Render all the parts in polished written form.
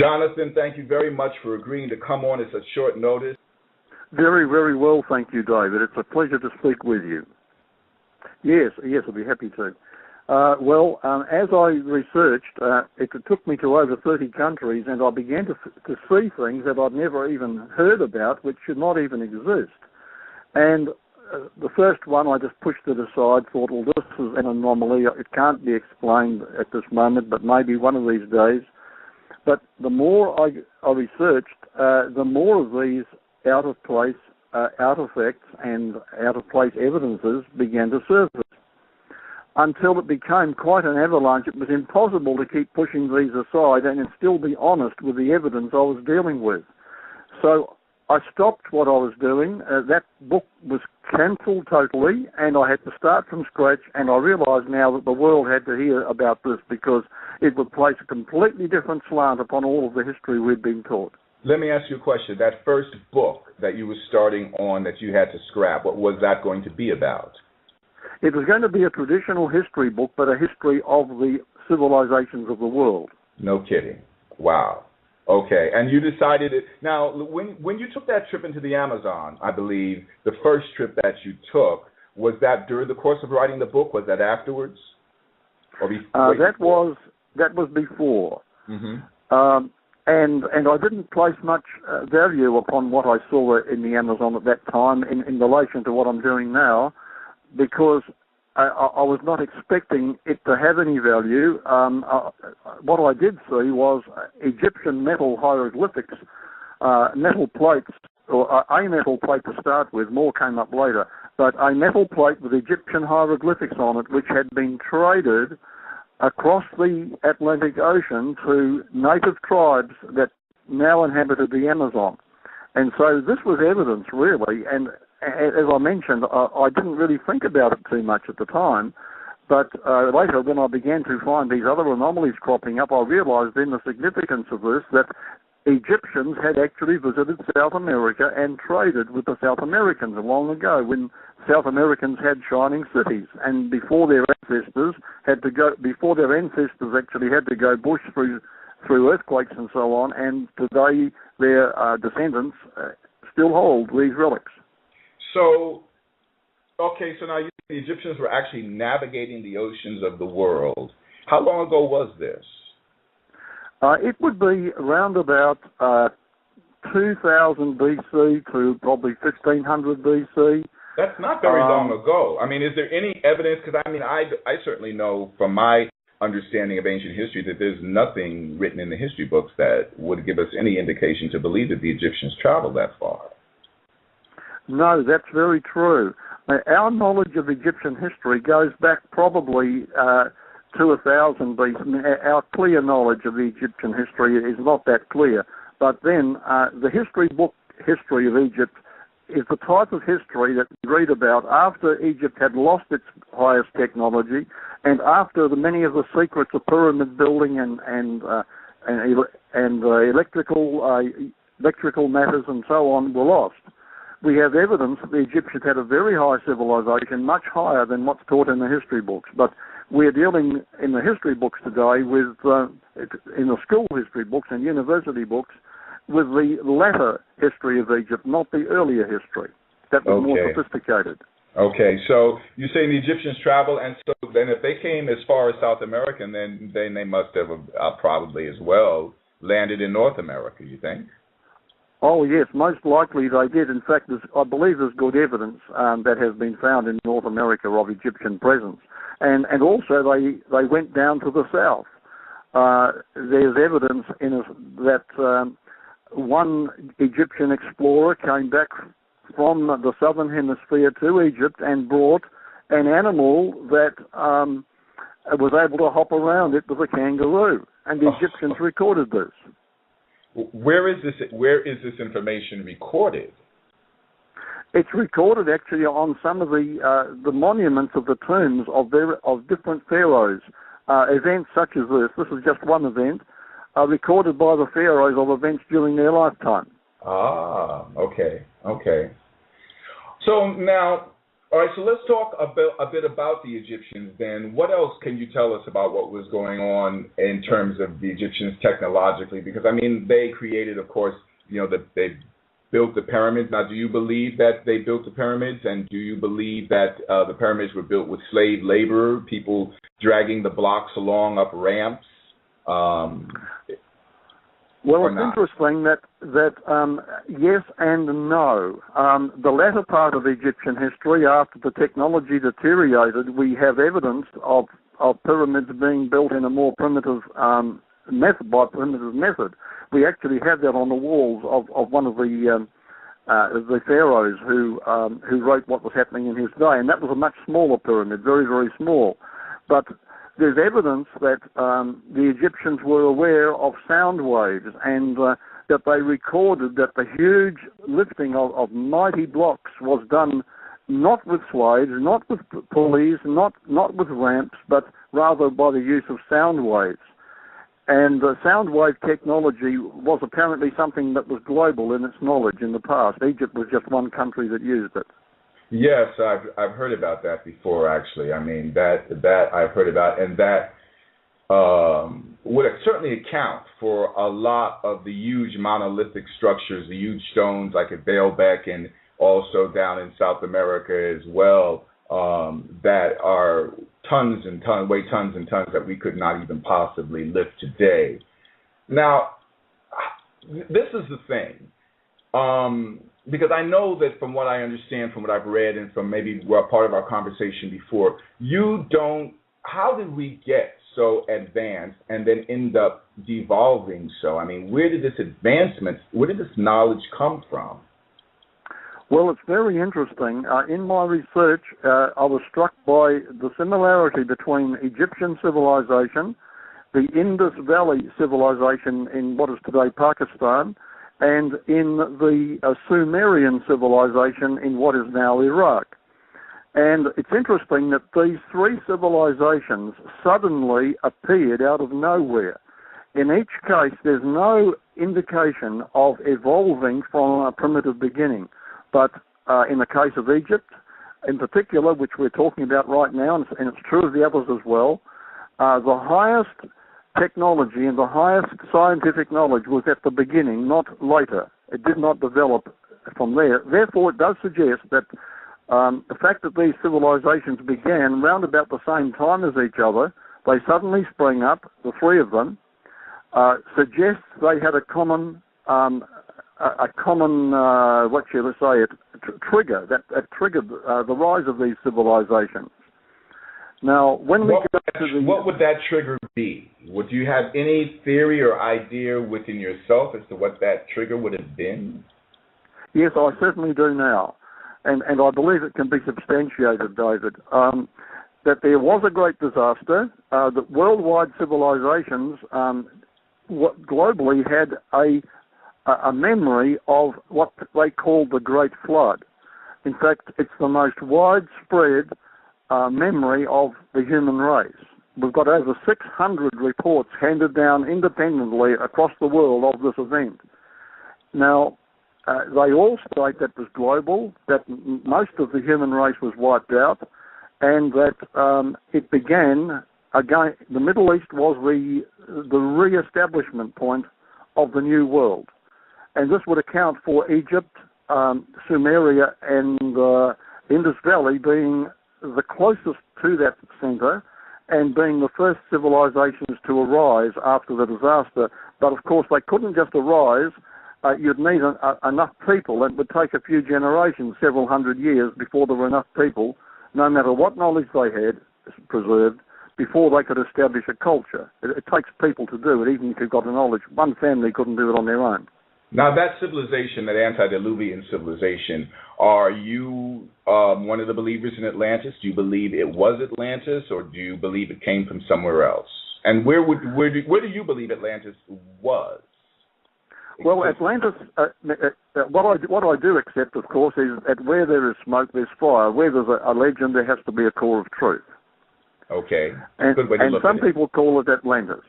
Johnathan, thank you very much for agreeing to come on at such short notice. Very, very well, thank you, David. It's a pleasure to speak with you. Yes, I'll be happy to. As I researched, it took me to over 30 countries, and I began to see things that I'd never even heard about, which should not even exist. And the first one, I just pushed it aside, thought, well, this is an anomaly. It can't be explained at this moment, but maybe one of these days. But the more I researched, the more of these out-of-place artifacts and out-of-place evidences began to surface, until it became quite an avalanche. It was impossible to keep pushing these aside and still be honest with the evidence I was dealing with. So I stopped what I was doing. That book was cancelled totally, and I had to start from scratch, and I realised now that the world had to hear about this because it would place a completely different slant upon all of the history we'd been taught. Let me ask you a question. That first book that you were starting on that you had to scrap, what was that going to be about? It was going to be a traditional history book, but a history of the civilizations of the world. No kidding. Wow. Okay. And you decided it. Now, when you took that trip into the Amazon, I believe, the first trip that you took, was that during the course of writing the book? Was that afterwards? Or that was before. Mm-hmm. And I didn't place much value upon what I saw in the Amazon at that time in relation to what I'm doing now, because I was not expecting it to have any value. What I did see was Egyptian metal hieroglyphics, metal plates, or a metal plate to start with, more came up later, but a metal plate with Egyptian hieroglyphics on it, which had been traded across the Atlantic Ocean to native tribes that now inhabited the Amazon. And so this was evidence, really, and as I mentioned, I didn't really think about it too much at the time, but later when I began to find these other anomalies cropping up, I realized then the significance of this, that Egyptians had actually visited South America and traded with the South Americans long ago, when South Americans had shining cities, and before their ancestors actually had to go bush through earthquakes and so on, and today their descendants still hold these relics. So now you the Egyptians were actually navigating the oceans of the world. How long ago was this? It would be around about 2000 BC to probably 1500 BC. That's not very long ago. I mean, is there any evidence? Because, I mean, I certainly know from my understanding of ancient history that there's nothing written in the history books that would give us any indication to believe that the Egyptians traveled that far. No, that's very true. Our knowledge of Egyptian history goes back probably to 1000 BC. Our clear knowledge of the Egyptian history is not that clear. But then the history book, History of Egypt, is the type of history that we read about after Egypt had lost its highest technology, and after many of the secrets of pyramid building and electrical matters and so on were lost. We have evidence that the Egyptians had a very high civilization, much higher than what's taught in the history books. But we're dealing in the history books today with, in the school history books and university books, with the latter history of Egypt, not the earlier history. That was more sophisticated. Okay, so you're saying the Egyptians traveled, and so then if they came as far as South America, then they must have probably as well landed in North America, you think? Oh, yes, most likely they did. In fact, I believe there's good evidence that has been found in North America of Egyptian presence. And also they went down to the south. There's evidence that one Egyptian explorer came back from the southern hemisphere to Egypt and brought an animal that was able to hop around it with a kangaroo. And the Egyptians recorded this. Where is this information recorded? It's recorded actually on some of the monuments of the tombs of different pharaohs. Events such as this is just one event, recorded by the pharaohs of events during their lifetime. Ah, okay. So now, All right, so let's talk a bit about the Egyptians then. What else can you tell us about what was going on in terms of the Egyptians technologically? Because, I mean, they created, of course, they built the pyramids. Now, do you believe that they built the pyramids? And do you believe that the pyramids were built with slave labor, people dragging the blocks along up ramps? Well, it's interesting that yes and no. The latter part of Egyptian history, after the technology deteriorated, we have evidence of pyramids being built in a more primitive method. We actually have that on the walls of one of the pharaohs who wrote what was happening in his day, and that was a much smaller pyramid, very, very small. But there's evidence that the Egyptians were aware of sound waves and that they recorded that the huge lifting of mighty blocks was done not with slaves, not with pulleys, not with ramps, but rather by the use of sound waves. And sound wave technology was apparently something that was global in its knowledge in the past. Egypt was just one country that used it. Yes, I've heard about that before. Actually, I mean that I've heard about, and that would certainly account for a lot of the huge monolithic structures, the huge stones like at Baalbek and also down in South America as well, that are weigh tons and tons that we could not even possibly lift today. Now, this is the thing. Because I know that from what I understand, from what I've read, and from maybe part of our conversation before, how did we get so advanced and then end up devolving so? I mean, where did this knowledge come from? Well, it's very interesting. In my research, I was struck by the similarity between Egyptian civilization, the Indus Valley civilization in what is today Pakistan, and in the Sumerian civilization in what is now Iraq. And it's interesting that these three civilizations suddenly appeared out of nowhere. In each case, there's no indication of evolving from a primitive beginning. But in the case of Egypt, in particular, which we're talking about right now, and it's true of the others as well, the highest technology and the highest scientific knowledge was at the beginning, not later. It did not develop from there. Therefore, it does suggest that the fact that these civilizations began round about the same time as each other, they suddenly sprang up, the three of them, suggests they had a common what shall we say, trigger that triggered the rise of these civilizations. Now, when what would that trigger be? Would you have any theory or idea within yourself as to what that trigger would have been? Yes, I certainly do now, and I believe it can be substantiated, David. That there was a great disaster. That worldwide civilizations, globally, had a memory of what they called the Great Flood. In fact, it's the most widespread memory of the human race. We've got over 600 reports handed down independently across the world of this event. Now, they all state that it was global, that most of the human race was wiped out, and that it began again. The Middle East was the re-establishment point of the New World. And this would account for Egypt, Sumeria, and Indus Valley being the closest to that center and being the first civilizations to arise after the disaster. But of course, they couldn't just arise. You'd need enough people. It would take a few generations, several hundred years, before there were enough people, no matter what knowledge they had preserved, before they could establish a culture. It takes people to do it, even if you've got the knowledge. One family couldn't do it on their own. Now, that civilization, that antediluvian civilization, are you one of the believers in Atlantis? Do you believe it was Atlantis, or do you believe it came from somewhere else? And where do you believe Atlantis was? Well, Atlantis, what I do accept, of course, is that where there is smoke, there's fire. Where there's a legend, there has to be a core of truth. Okay. And some people call it Atlantis.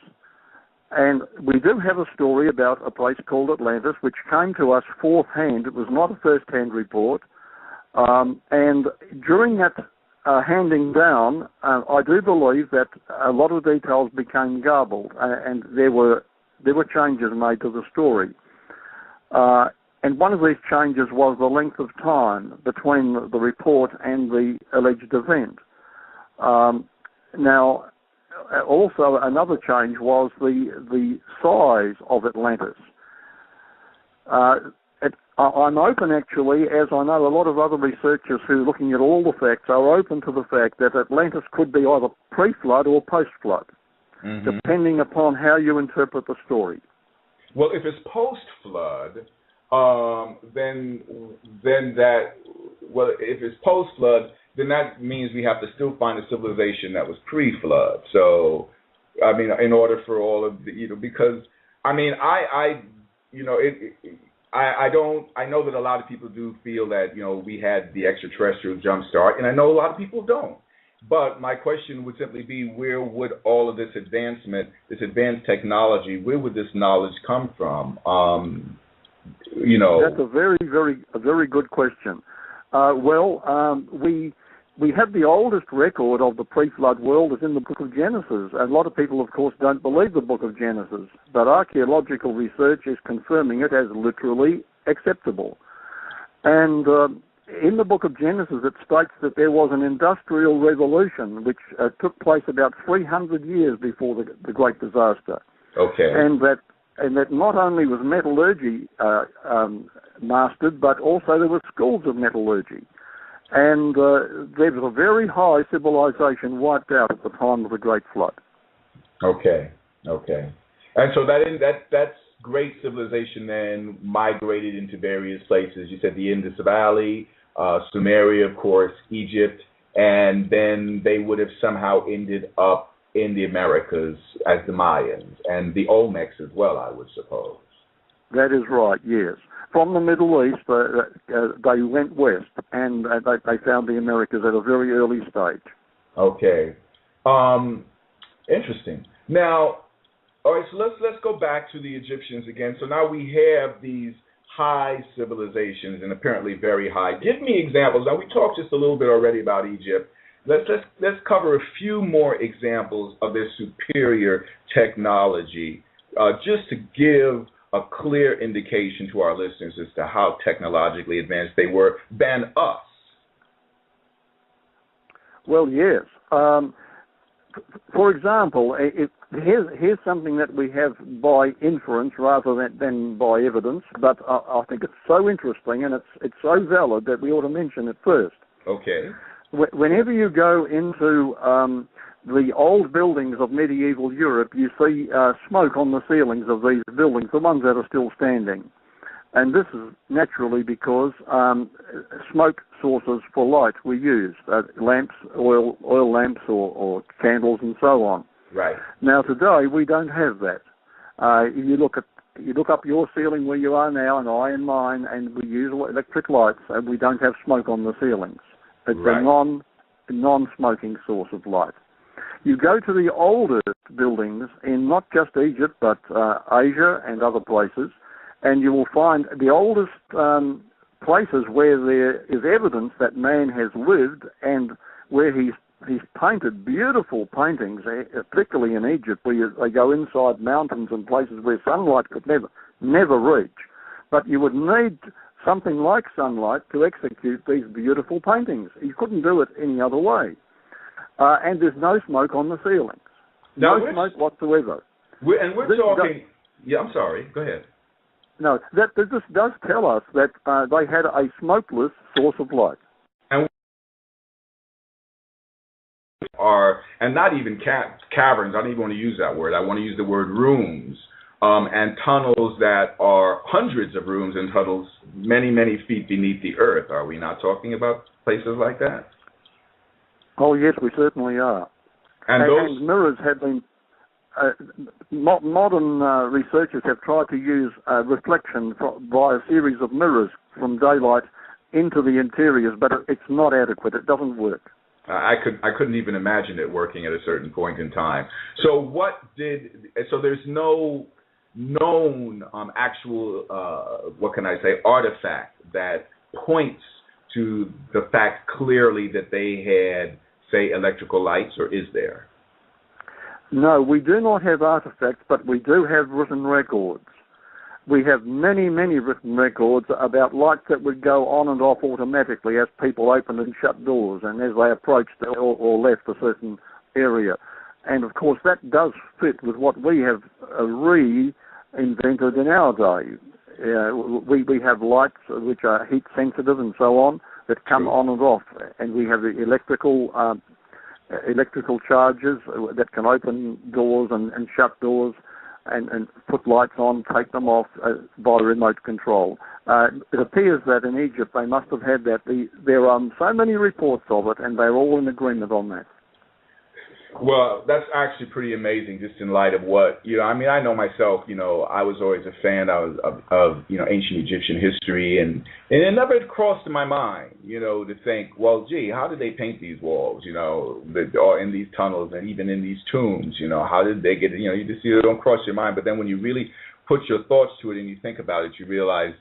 And we do have a story about a place called Atlantis, which came to us fourth-hand. It was not a first-hand report. And during that handing down, I do believe that a lot of details became garbled, and there were changes made to the story. And one of these changes was the length of time between the report and the alleged event. Now, also another change was the size of Atlantis. I'm open, actually, as I know a lot of other researchers who are looking at all the facts are open to the fact that Atlantis could be either pre-flood or post-flood, depending upon how you interpret the story. Well, if it's post-flood, then if it's post-flood, then that means we have to still find a civilization that was pre-flood. So, I mean, in order for all of the, because, I mean, I know that a lot of people do feel that, we had the extraterrestrial jump start, and I know a lot of people don't. But my question would simply be, where would all of this advancement, this advanced technology, where would this knowledge come from? That's a very good question. We have the oldest record of the pre-flood world is in the book of Genesis. A lot of people, of course, don't believe the book of Genesis, but archaeological research is confirming it as literally acceptable. And in the book of Genesis, it states that there was an industrial revolution which took place about 300 years before the Great Disaster. Okay. And that not only was metallurgy mastered, but also there were schools of metallurgy. And there was a very high civilization wiped out at the time of the Great Flood. Okay. And so that great civilization then migrated into various places. You said the Indus Valley, Sumeria, of course, Egypt, and then they would have somehow ended up in the Americas as the Mayans, and the Olmecs as well, I would suppose. That is right, yes. From the Middle East, they went west, and they found the Americas at a very early stage. Okay. Interesting. Now, all right, so let's go back to the Egyptians again. So now we have these high civilizations, and apparently very high. Give me examples. Now, we talked just a little bit already about Egypt. Let's cover a few more examples of their superior technology, just to give a clear indication to our listeners as to how technologically advanced they were than us. Well, yes. For example, here's something that we have by inference rather than by evidence, but I think it's so interesting and it's so valid that we ought to mention it first. Okay. Whenever you go into the old buildings of medieval Europe, you see smoke on the ceilings of these buildings, the ones that are still standing. And this is naturally because smoke sources for light were used, lamps, oil lamps or candles and so on. Right. Now today we don't have that. You look up your ceiling where you are now, and I and mine, and we use electric lights, and we don't have smoke on the ceilings. It's a non-smoking source of light. You go to the oldest buildings in not just Egypt, but Asia and other places, and you will find the oldest places where there is evidence that man has lived and where he's painted beautiful paintings, particularly in Egypt, where they go inside mountains and places where sunlight could never reach. But you would need something like sunlight to execute these beautiful paintings. You couldn't do it any other way. And there's no smoke on the ceilings. No smoke whatsoever. We're talking... Yeah, I'm sorry. Go ahead. No, this does tell us that they had a smokeless source of light. And not even caverns. I don't even want to use that word. I want to use the word rooms. And tunnels that are hundreds of rooms and tunnels many, many feet beneath the earth. Are we not talking about places like that? Oh, yes, we certainly are. And mirrors have been... modern researchers have tried to use reflection by a series of mirrors from daylight into the interiors, but it's not adequate. It doesn't work. I couldn't even imagine it working at a certain point in time. So there's no known actual, artifact that points to the fact clearly that they had, say, electrical lights, or is there? No, we do not have artifacts, but we do have written records. We have many, many written records about lights that would go on and off automatically as people opened and shut doors and as they approached or left a certain area. And, of course, that does fit with what we have reinvented in our day. We have lights which are heat sensitive and so on that come on and off, and we have electrical charges that can open doors and shut doors and put lights on, take them off by remote control. It appears that in Egypt they must have had that. There are so many reports of it, and they're all in agreement on that. Well, that's actually pretty amazing, just in light of what, I mean, I know myself, I was always a fan of ancient Egyptian history, and it never crossed my mind, to think, well, gee, how did they paint these walls, or in these tunnels and even in these tombs, how did they get it, you just see it don't cross your mind, but then when you really put your thoughts to it and you think about it, you realize,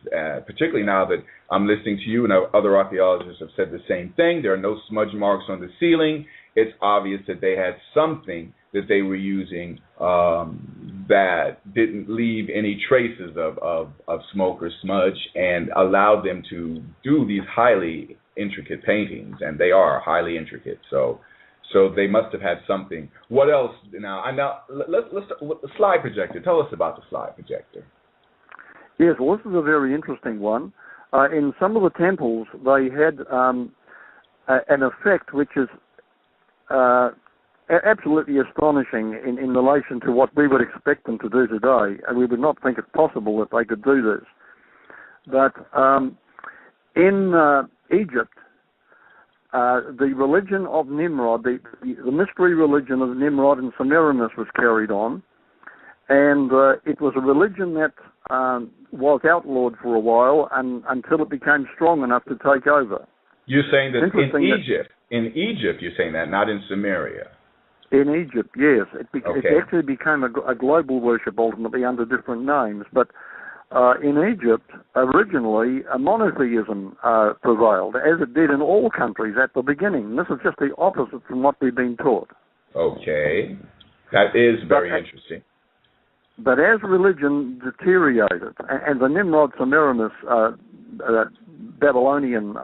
particularly now that I'm listening to you and other archaeologists have said the same thing, there are no smudge marks on the ceiling. It's obvious that they had something that they were using that didn't leave any traces of smoke or smudge and allowed them to do these highly intricate paintings, and they are highly intricate. So they must have had something. What else? Now let's the slide projector. Tell us about the slide projector. Yes, well, this is a very interesting one. In some of the temples, they had an effect which is absolutely astonishing in relation to what we would expect them to do today, and we would not think it possible that they could do this. But in Egypt, the religion of Nimrod, the mystery religion of Nimrod and Semiramis was carried on, and it was a religion that was outlawed for a while until it became strong enough to take over. You're saying that in Egypt, you're saying that, not in Samaria. In Egypt, yes. It actually became a global worship ultimately under different names. But in Egypt, originally, a monotheism prevailed, as it did in all countries at the beginning. This is just the opposite from what we've been taught. Okay. That is very interesting. But as religion deteriorated, and the Nimrod Semiramis Babylonian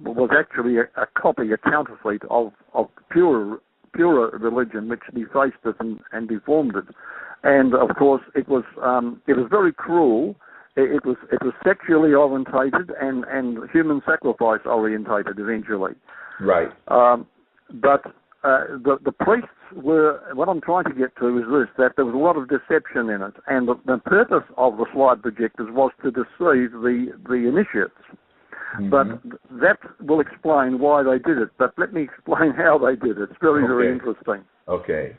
was actually a copy, a counterfeit of purer religion, which defaced it and deformed it. And of course, it was very cruel. It was sexually orientated and human sacrifice orientated eventually. Right. But the priests were. What I'm trying to get to is this: that there was a lot of deception in it, and the purpose of the slide projectors was to deceive the initiates. Mm-hmm. But that will explain why they did it. But let me explain how they did it. It's very interesting. Okay.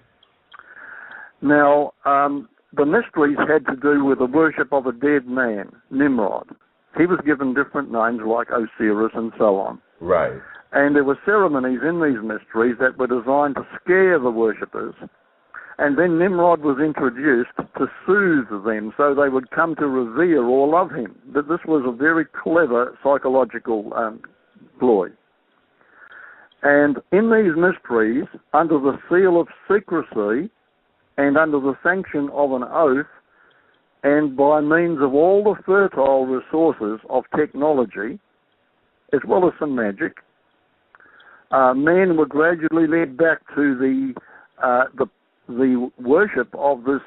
Now, the mysteries had to do with the worship of a dead man, Nimrod. He was given different names like Osiris and so on. Right. And there were ceremonies in these mysteries that were designed to scare the worshippers. And then Nimrod was introduced to soothe them so they would come to revere or love him. But this was a very clever psychological ploy. And in these mysteries, under the seal of secrecy and under the sanction of an oath, and by means of all the fertile resources of technology, as well as some magic, men were gradually led back to the worship of this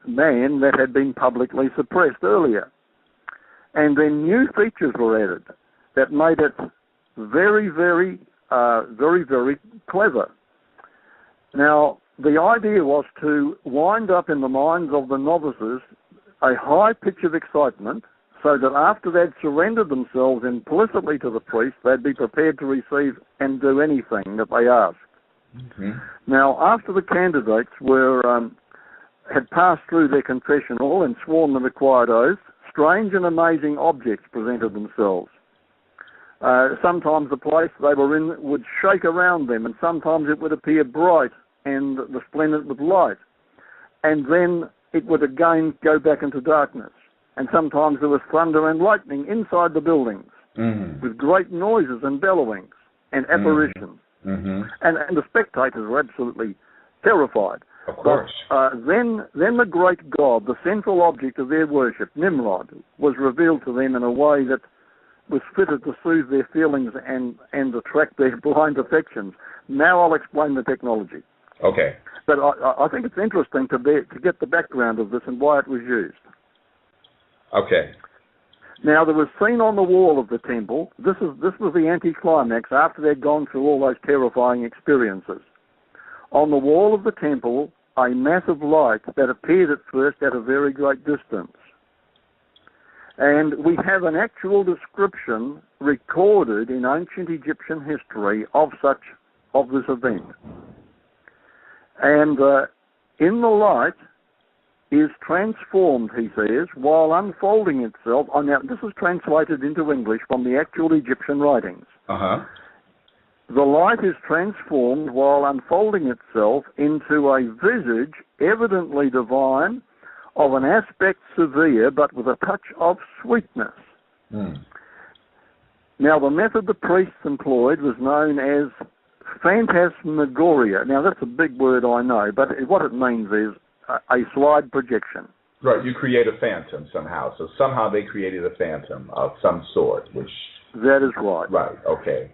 man that had been publicly suppressed earlier. And then new features were added that made it very, very clever. Now, the idea was to wind up in the minds of the novices a high pitch of excitement so that after they'd surrendered themselves implicitly to the priest, they'd be prepared to receive and do anything that they asked. Mm-hmm. Now, after the candidates had passed through their confessional and sworn the required oath, strange and amazing objects presented themselves. Sometimes the place they were in would shake around them, and sometimes it would appear bright and resplendent with light. And then it would again go back into darkness. And sometimes there was thunder and lightning inside the buildings. with great noises and bellowings and apparitions. And the spectators were absolutely terrified. Of course. But then the great god, the central object of their worship, Nimrod, was revealed to them in a way that was fitted to soothe their feelings and attract their blind affections. Now I'll explain the technology. Okay. But I think it's interesting to get the background of this and why it was used. Okay. Now, there was seen on the wall of the temple, this was the anticlimax after they'd gone through all those terrifying experiences. On the wall of the temple, a massive light that appeared at first at a very great distance. And we have an actual description recorded in ancient Egyptian history of this event. And in the light is transformed, he says, while unfolding itself. Now, this is translated into English from the actual Egyptian writings. The light is transformed while unfolding itself into a visage evidently divine, of an aspect severe, but with a touch of sweetness. Now, the method the priests employed was known as phantasmagoria. Now, that's a big word, I know, but what it means is a slide projection. Right, you create a phantom somehow. So somehow they created a phantom of some sort, which... That is right. Right, okay.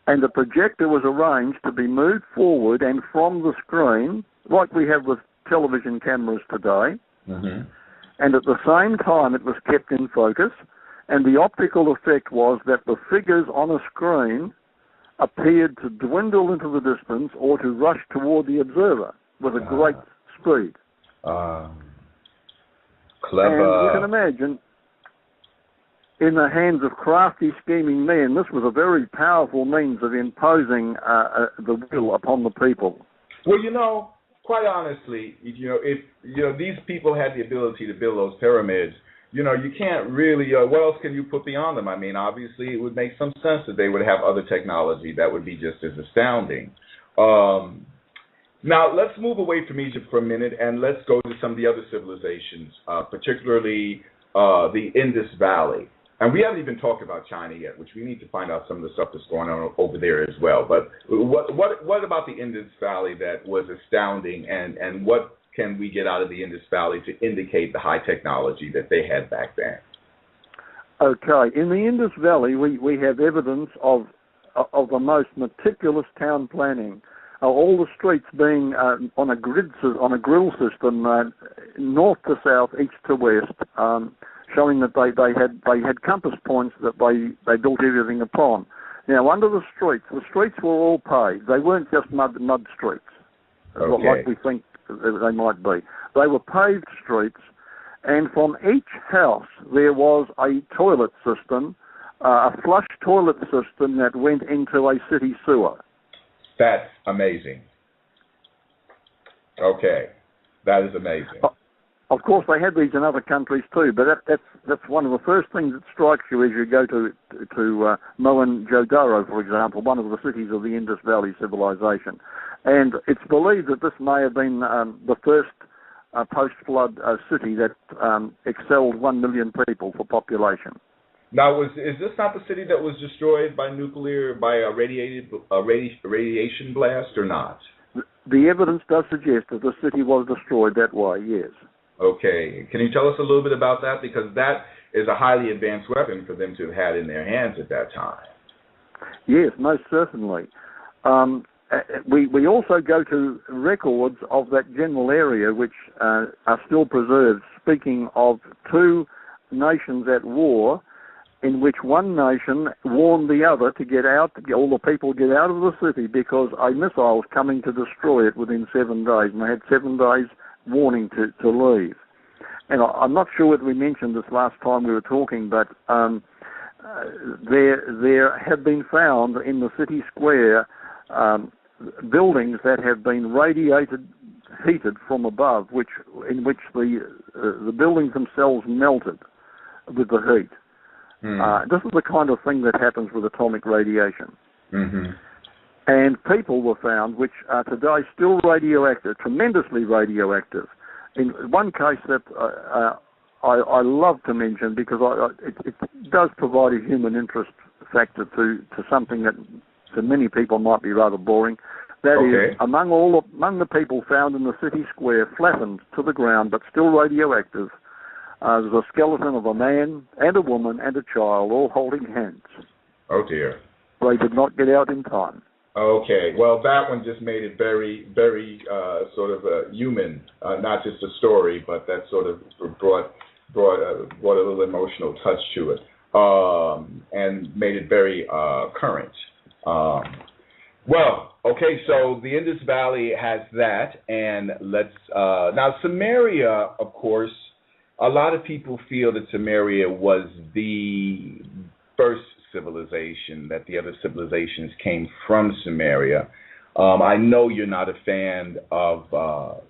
And the projector was arranged to be moved forward and from the screen, like we have with television cameras today, and at the same time it was kept in focus, and the optical effect was that the figures on a screen appeared to dwindle into the distance or to rush toward the observer with a great speed. Clever. And you can imagine, in the hands of crafty, scheming men, this was a very powerful means of imposing the will upon the people. Well, quite honestly, if these people had the ability to build those pyramids, you can't really, what else can you put beyond them? I mean, obviously, it would make some sense that they would have other technology that would be just as astounding. Now, let's move away from Egypt for a minute, and let's go to some of the other civilizations, particularly the Indus Valley. And we haven't even talked about China yet, which we need to find out some of the stuff that's going on over there as well. But what about the Indus Valley that was astounding, and what can we get out of the Indus Valley to indicate the high technology that they had back then? Okay, in the Indus Valley, we have evidence of the most meticulous town planning. All the streets being on a grill system, north to south, east to west, showing that they had compass points that they built everything upon. Now, under the streets were all paved. They weren't just mud streets, like we think they might be. They were paved streets, and from each house there was a toilet system, a flush toilet system that went into a city sewer. That's amazing. Okay, that is amazing. Of course, they had these in other countries too, but that's one of the first things that strikes you as you go to Mohenjo-Daro, for example, one of the cities of the Indus Valley civilization. And it's believed that this may have been the first post-flood city that excelled 1 million people for population. Now, is this not the city that was destroyed by a radiation blast, or not? The evidence does suggest that the city was destroyed that way, yes. Okay. Can you tell us a little bit about that? Because that is a highly advanced weapon for them to have had in their hands at that time. Yes, most certainly. We also go to records of that general area which are still preserved, speaking of two nations at war, in which one nation warned the other to get out, all the people get out of the city because a missile was coming to destroy it within 7 days, and they had 7 days warning to leave. And I'm not sure whether we mentioned this last time we were talking, but there have been found in the city square buildings that have been heated from above, in which the buildings themselves melted with the heat. This is the kind of thing that happens with atomic radiation. And people were found which are today still radioactive, tremendously radioactive. In one case that I love to mention because it does provide a human interest factor to something that to many people might be rather boring. That is, among the people found in the city square, flattened to the ground but still radioactive, there's a skeleton of a man and a woman and a child all holding hands. Oh dear. They did not get out in time. Okay, well, that one just made it very, very sort of human, not just a story, but that sort of brought a little emotional touch to it, and made it very current. Well, okay, so the Indus Valley has that, and let's now Samaria, of course. A lot of people feel that Samaria was the first civilization, that the other civilizations came from Samaria. I know you're not a fan of,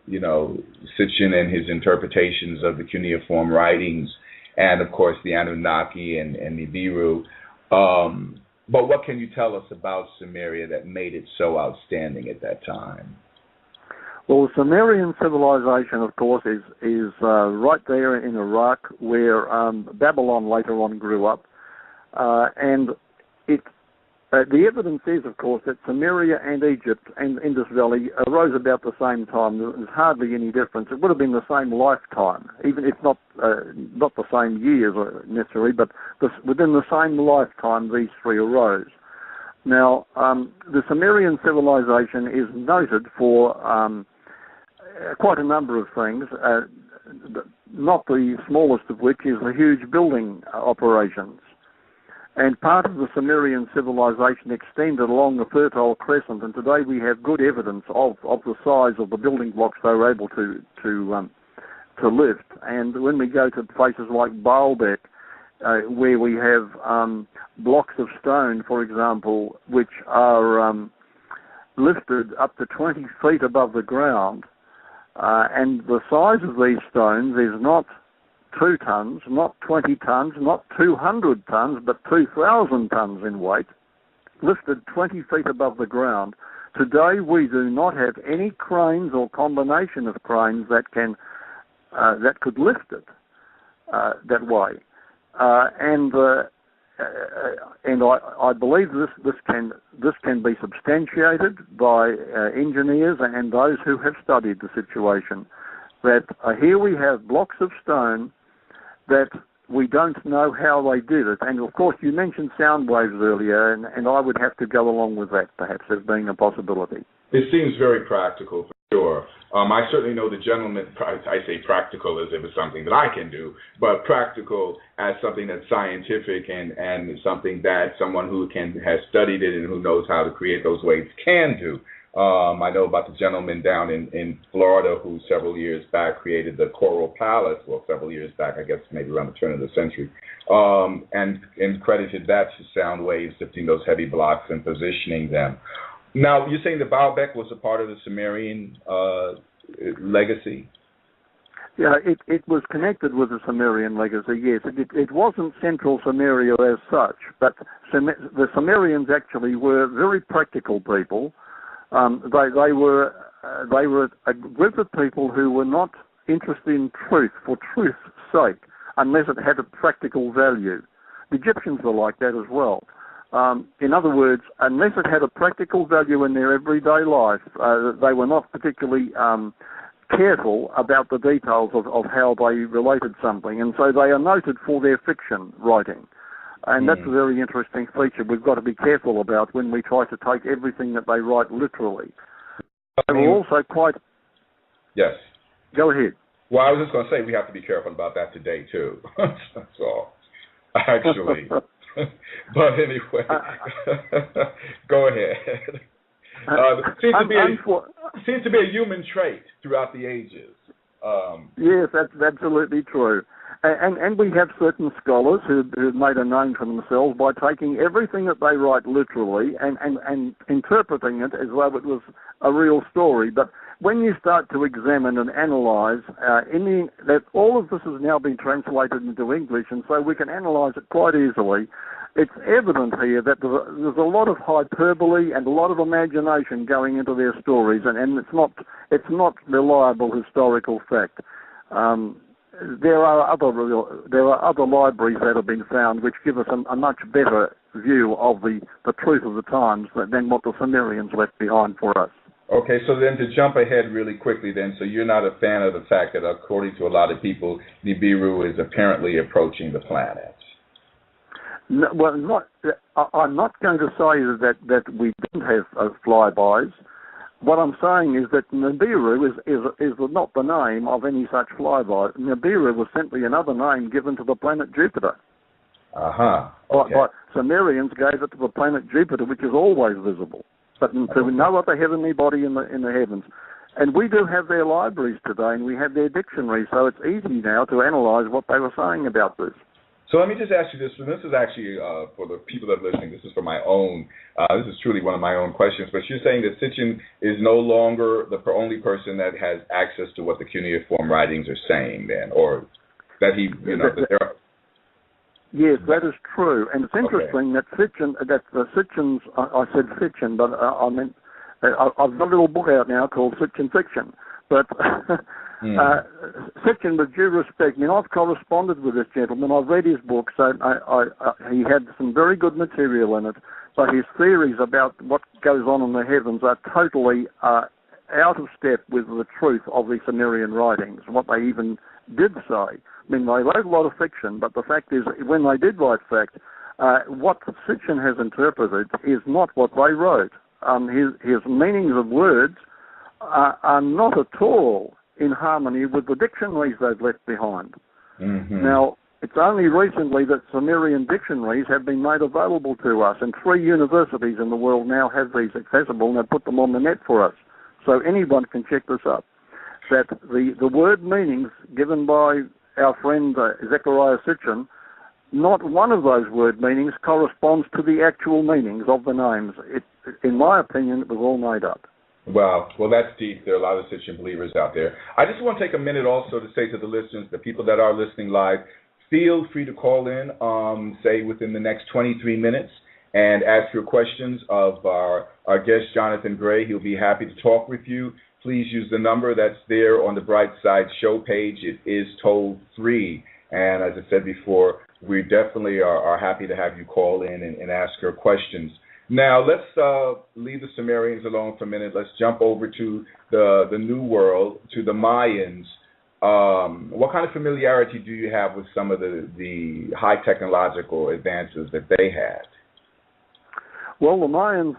Sitchin and his interpretations of the cuneiform writings, and of course the Anunnaki and Nibiru. But what can you tell us about Samaria that made it so outstanding at that time? Well, the Sumerian civilization, of course, is right there in Iraq, where Babylon later on grew up. And the evidence is, of course, that Samaria and Egypt and Indus Valley arose about the same time. There's hardly any difference. It would have been the same lifetime, even if not the same years necessarily, but within the same lifetime these three arose. Now, the Sumerian civilization is noted for quite a number of things, not the smallest of which is the huge building operations. And part of the Sumerian civilization extended along the Fertile Crescent, and today we have good evidence of the size of the building blocks they were able to lift. And when we go to places like Baalbek, where we have blocks of stone, for example, which are lifted up to 20 feet above the ground, and the size of these stones is not 2 tons, not 20 tons, not 200 tons, but 2,000 tons in weight, lifted 20 feet above the ground. Today we do not have any cranes or combination of cranes that could lift it that way. And I believe this can be substantiated by engineers and those who have studied the situation. That here we have blocks of stone that we don't know how they did it. And of course, you mentioned sound waves earlier, and I would have to go along with that, perhaps, as being a possibility. It seems very practical, for sure. I certainly know the gentleman, I say practical as if it's something that I can do, but practical as something that's scientific and something that someone who has studied it and who knows how to create those waves can do. I know about the gentleman down in Florida who several years back created the Coral Palace, well, several years back, I guess maybe around the turn of the century, and credited that to sound waves, lifting those heavy blocks and positioning them. Now, you're saying that Baalbek was a part of the Sumerian legacy? Yeah, it was connected with the Sumerian legacy, yes. It wasn't central Sumeria as such, but the Sumerians actually were very practical people. They were a group of people who were not interested in truth for truth's sake, unless it had a practical value. The Egyptians were like that as well. In other words, unless it had a practical value in their everyday life, they were not particularly careful about the details of how they related something, and so they are noted for their fiction writing. And that's a very interesting feature we've got to be careful about when we try to take everything that they write literally. They were also quite... Yes. Go ahead. Well, I was just going to say we have to be careful about that today, too. That's all. Actually. But anyway, go ahead. Seems to be a human trait throughout the ages. Yes, that's absolutely true. And we have certain scholars who've made a name for themselves by taking everything that they write literally and interpreting it as though it was a real story. But when you start to examine and analyse, that all of this has now been translated into English, and so we can analyse it quite easily. It's evident here that there's a lot of hyperbole and a lot of imagination going into their stories, and it's not reliable historical fact. there are other libraries that have been found which give us a much better view of the truth of the times than what the Sumerians left behind for us. Okay, so then to jump ahead really quickly then, so you're not a fan of the fact that according to a lot of people, Nibiru is apparently approaching the planet? No, well, I'm not going to say that we don't have flybys. What I'm saying is that Nibiru is not the name of any such flyby. Nibiru was simply another name given to the planet Jupiter. Uh-huh. Okay. But Sumerians gave it to the planet Jupiter, which is always visible, but to no other heavenly body in the heavens. And we do have their libraries today, and we have their dictionaries, so it's easy now to analyse what they were saying about this. So let me just ask you this, and this is actually, for the people that are listening, this is for my own, this is truly one of my own questions, but you're saying that Sitchin is no longer the only person that has access to what the cuneiform writings are saying then, or that he, that there are... Yes, that is true, and it's interesting that the Sitchins, I said Sitchin, but I meant, I've got a little book out now called Sitchin Fiction, but Sitchin, with due respect, I mean, I've corresponded with this gentleman, I've read his book, so he had some very good material in it, but his theories about what goes on in the heavens are totally out of step with the truth of the Sumerian writings, what they even did say. I mean, they wrote a lot of fiction, but the fact is, when they did write fact, what Sitchin has interpreted is not what they wrote. His meanings of words are not at all in harmony with the dictionaries they've left behind. Mm-hmm. Now, it's only recently that Sumerian dictionaries have been made available to us, and 3 universities in the world now have these accessible, and they've put them on the net for us. So anyone can check this up. That the word meanings given by our friend Zechariah Sitchin, not one of those word meanings corresponds to the actual meanings of the names. In my opinion, it was all made up. Wow. Well, that's deep. There are a lot of Sitchin believers out there. I just want to take a minute also to say to the listeners, the people that are listening live, feel free to call in, say within the next 23 minutes, and ask your questions of our guest, Johnathan Gray. He'll be happy to talk with you. Please use the number that's there on the Bright Side show page. It is toll free. And as I said before, we definitely are happy to have you call in and ask your questions. Now, let's leave the Sumerians alone for a minute. Let's jump over to the New World, to the Mayans. What kind of familiarity do you have with some of the high technological advances that they had? Well, the Mayans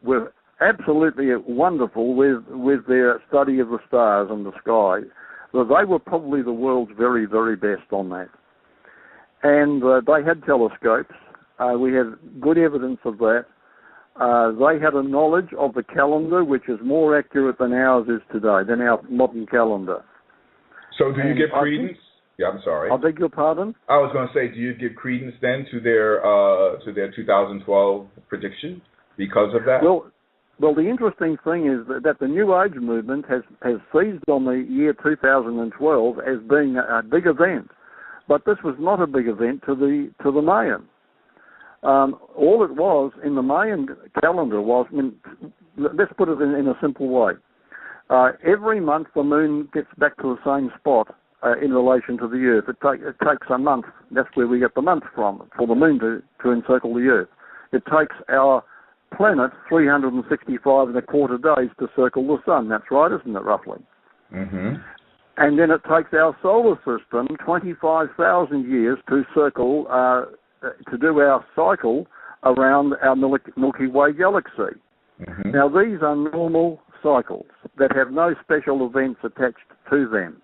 were absolutely wonderful with their study of the stars and the sky. They were probably the world's very, very best on that. And they had telescopes. We have good evidence of that. They had a knowledge of the calendar which is more accurate than ours is today, than our modern calendar. So do you give credence? Yeah, I'm sorry. I beg your pardon? I was going to say, do you give credence then to their 2012 prediction because of that? Well, the interesting thing is that the New Age movement has seized on the year 2012 as being a big event, but this was not a big event to the Mayan. All it was in the Mayan calendar was, let's put it in a simple way. Every month the moon gets back to the same spot in relation to the Earth. It takes a month. That's where we get the month from, for the moon to encircle the Earth. It takes our planet 365 and a quarter days to circle the sun. That's right, isn't it, roughly? Mm-hmm. And then it takes our solar system 25,000 years to circle, to do our cycle around our Milky Way galaxy. Mm-hmm. Now, these are normal cycles that have no special events attached to them.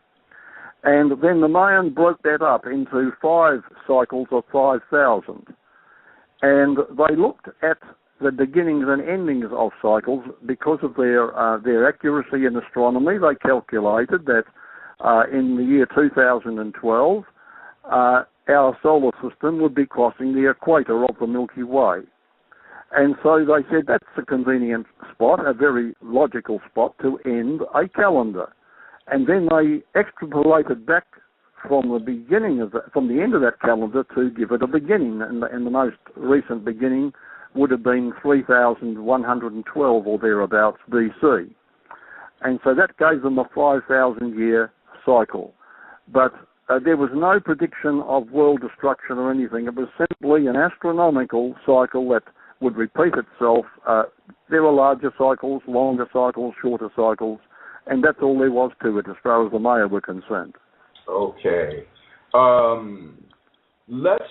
And then the Mayan broke that up into 5 cycles of 5,000. And they looked at the beginnings and endings of cycles because of their accuracy in astronomy. They calculated that in the year 2012, our solar system would be crossing the equator of the Milky Way. And so they said that's a convenient spot, a very logical spot to end a calendar. And then they extrapolated back from the beginning from the end of that calendar to give it a beginning. And the most recent beginning would have been 3,112 or thereabouts BC. And so that gave them a 5,000-year cycle. but there was no prediction of world destruction or anything. It was simply an astronomical cycle that would repeat itself. There were larger cycles, longer cycles, shorter cycles, and that's all there was to it as far as the Maya were concerned. Okay. Let's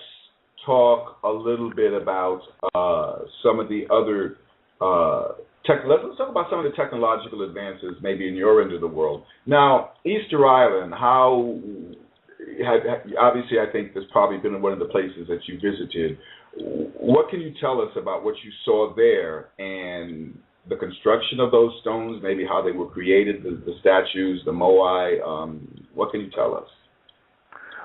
talk a little bit about some of the other let's talk about some of the technological advances maybe in your end of the world. Now, Easter Island, obviously I think this probably been one of the places that you visited. What can you tell us about what you saw there and the construction of those stones, maybe how they were created, the statues, the moai? What can you tell us?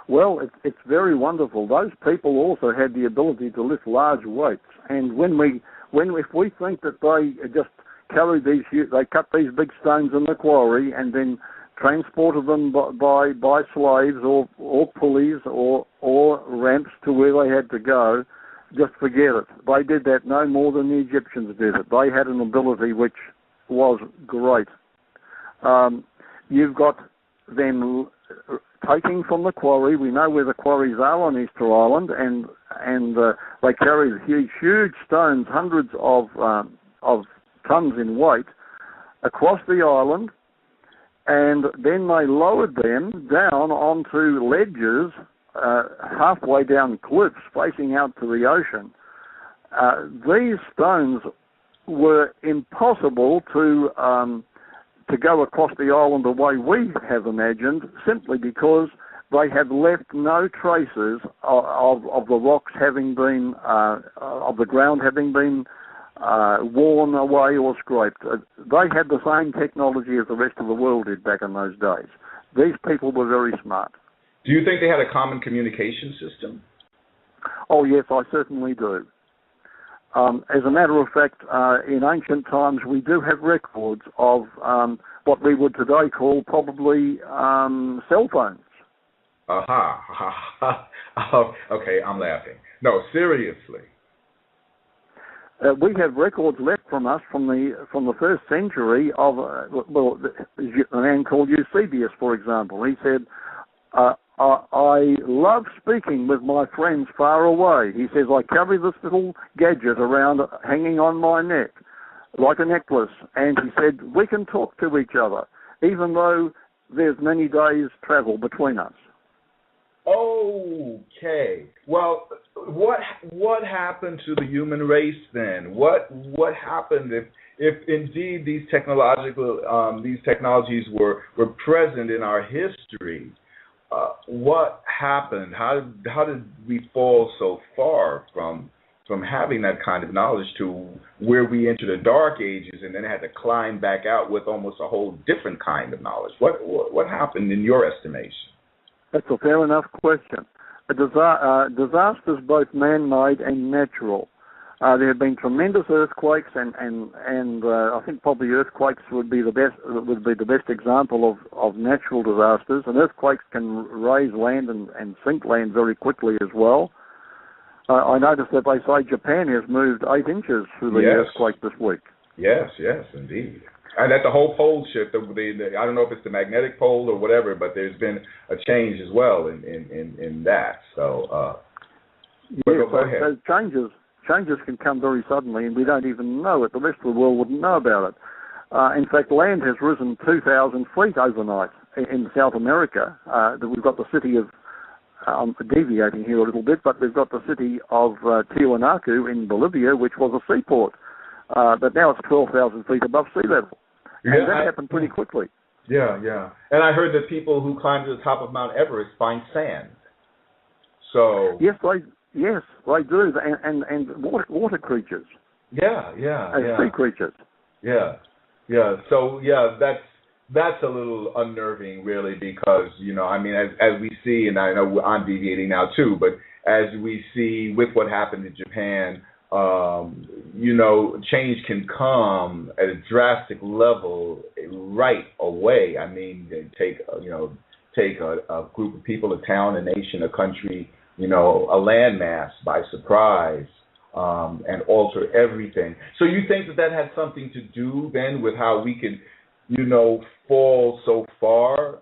Well, it's very wonderful. Those people also had the ability to lift large weights, and if we think that they just they cut these big stones in the quarry and then transported them by slaves or pulleys or ramps to where they had to go, just forget it. They did that no more than the Egyptians did it. They had an ability which was great. You've got them taking from the quarry. We know where the quarries are on Easter Island, and they carried huge stones, hundreds of tons in weight, across the island, and then they lowered them down onto ledges halfway down cliffs facing out to the ocean. These stones were impossible to go across the island the way we have imagined, simply because they had left no traces of the rocks having been, of the ground having been worn away or scraped. They had the same technology as the rest of the world did back in those days. These people were very smart. Do you think they had a common communication system? Oh, yes, I certainly do. As a matter of fact, in ancient times, we do have records of what we would today call probably cell phones. Aha. Okay, I'm laughing. No, seriously. We have records left from us from the first century of a man called Eusebius, for example. He said, I love speaking with my friends far away. He says, I carry this little gadget around hanging on my neck like a necklace. And he said, we can talk to each other, even though there's many days' travel between us. Okay. Well, what happened to the human race then? What happened if indeed these technologies were present in our history? What happened? How did we fall so far from having that kind of knowledge to where we entered the Dark Ages and then had to climb back out with almost a whole different kind of knowledge? What happened in your estimation? That's a fair enough question. Disasters both man-made and natural. There have been tremendous earthquakes, and I think probably earthquakes would be the best example of natural disasters. And earthquakes can raise land and sink land very quickly as well. I noticed that they say Japan has moved 8 inches through the earthquake this week. Yes, indeed. And at the whole pole shift, I don't know if it's the magnetic pole or whatever, but there's been a change as well in that. So, go ahead. So changes can come very suddenly, and we don't even know it. The rest of the world wouldn't know about it. In fact, land has risen 2,000 feet overnight in South America. We've got the city of, I'm deviating here a little bit, but we've got the city of Tiwanaku in Bolivia, which was a seaport. But now it's 12,000 feet above sea level. And that happened pretty quickly. Yeah. And I heard that people who climb to the top of Mount Everest find sand. So Yes, they do, and water creatures. Yeah. Sea creatures. Yeah. So that's a little unnerving, really, because as we see, and I know I'm deviating now too, but as we see with what happened in Japan, change can come at a drastic level right away. I mean, take a group of people, a town, a nation, a country, a landmass by surprise, and alter everything. So you think that had something to do then with how we could, fall so far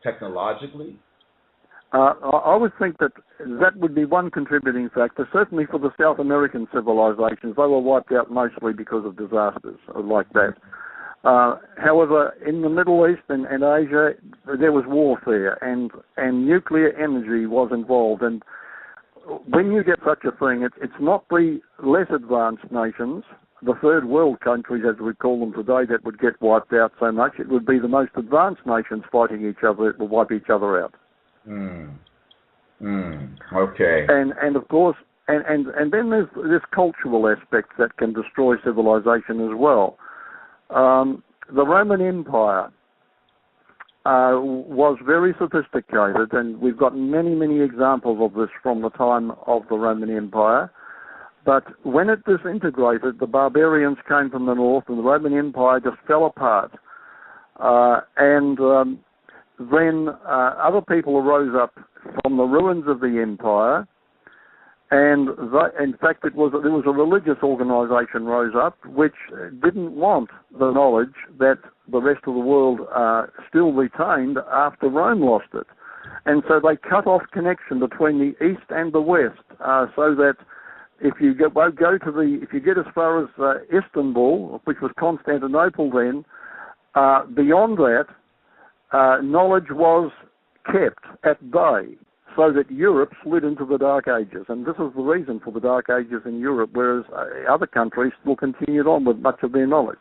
technologically? I would think that would be one contributing factor. Certainly for the South American civilizations, they were wiped out mostly because of disasters like that. However, in the Middle East and Asia, there was warfare, and nuclear energy was involved. And when you get such a thing, it's not the less advanced nations, the third world countries, as we call them today, that would get wiped out so much. It would be the most advanced nations fighting each other that would wipe each other out. Okay. And of course, and then there's this cultural aspect that can destroy civilization as well. The Roman Empire was very sophisticated, and we've got many, many examples of this from the time of the Roman Empire. But when it disintegrated, the barbarians came from the north, and the Roman Empire just fell apart. Then other people arose up from the ruins of the empire, and in fact there was a religious organisation rose up which didn't want the knowledge that the rest of the world still retained after Rome lost it, and so they cut off connection between the east and the west, so that if you get as far as Istanbul, which was Constantinople then, beyond that, knowledge was kept at bay, so that Europe slid into the Dark Ages. And this is the reason for the Dark Ages in Europe, whereas other countries still continued on with much of their knowledge.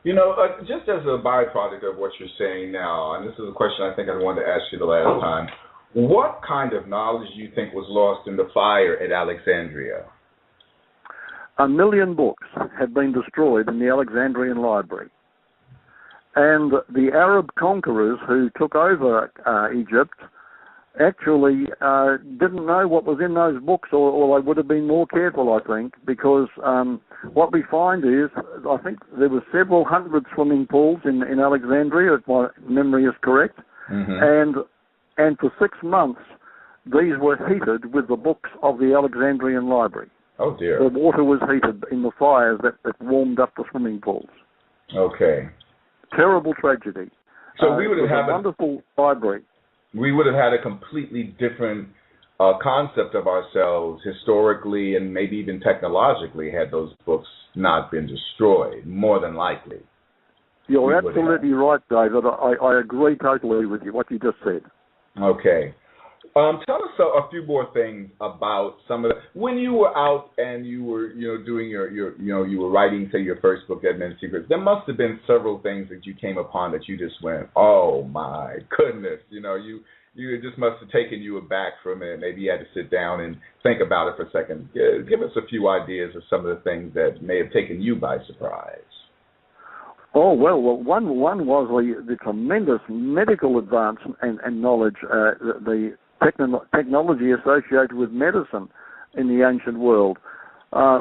You know, just as a byproduct of what you're saying now, and this is a question I think I wanted to ask you the last time, what kind of knowledge do you think was lost in the fire at Alexandria? 1 million books had been destroyed in the Alexandrian library. And the Arab conquerors who took over Egypt actually didn't know what was in those books, or they would have been more careful, I think, because what we find is, I think there were several hundred swimming pools in Alexandria, if my memory is correct, and for 6 months these were heated with the books of the Alexandrian library. Oh dear. The water was heated in the fires that warmed up the swimming pools. Okay. Terrible tragedy. So we would have had a wonderful library. We would have had a completely different concept of ourselves historically and maybe even technologically had those books not been destroyed, more than likely. You're absolutely right, David. I agree totally with you, what you just said. Okay. Tell us a few more things about some of the, when you were out and you were, doing you were writing, say, your first book, Dead Men's Secrets. There must have been several things that you came upon that you just went, oh my goodness, it just must have taken you aback for a minute. Maybe you had to sit down and think about it for a second. Give us a few ideas of some of the things that may have taken you by surprise. Oh, well, one was the tremendous medical advance and knowledge, the technology associated with medicine in the ancient world.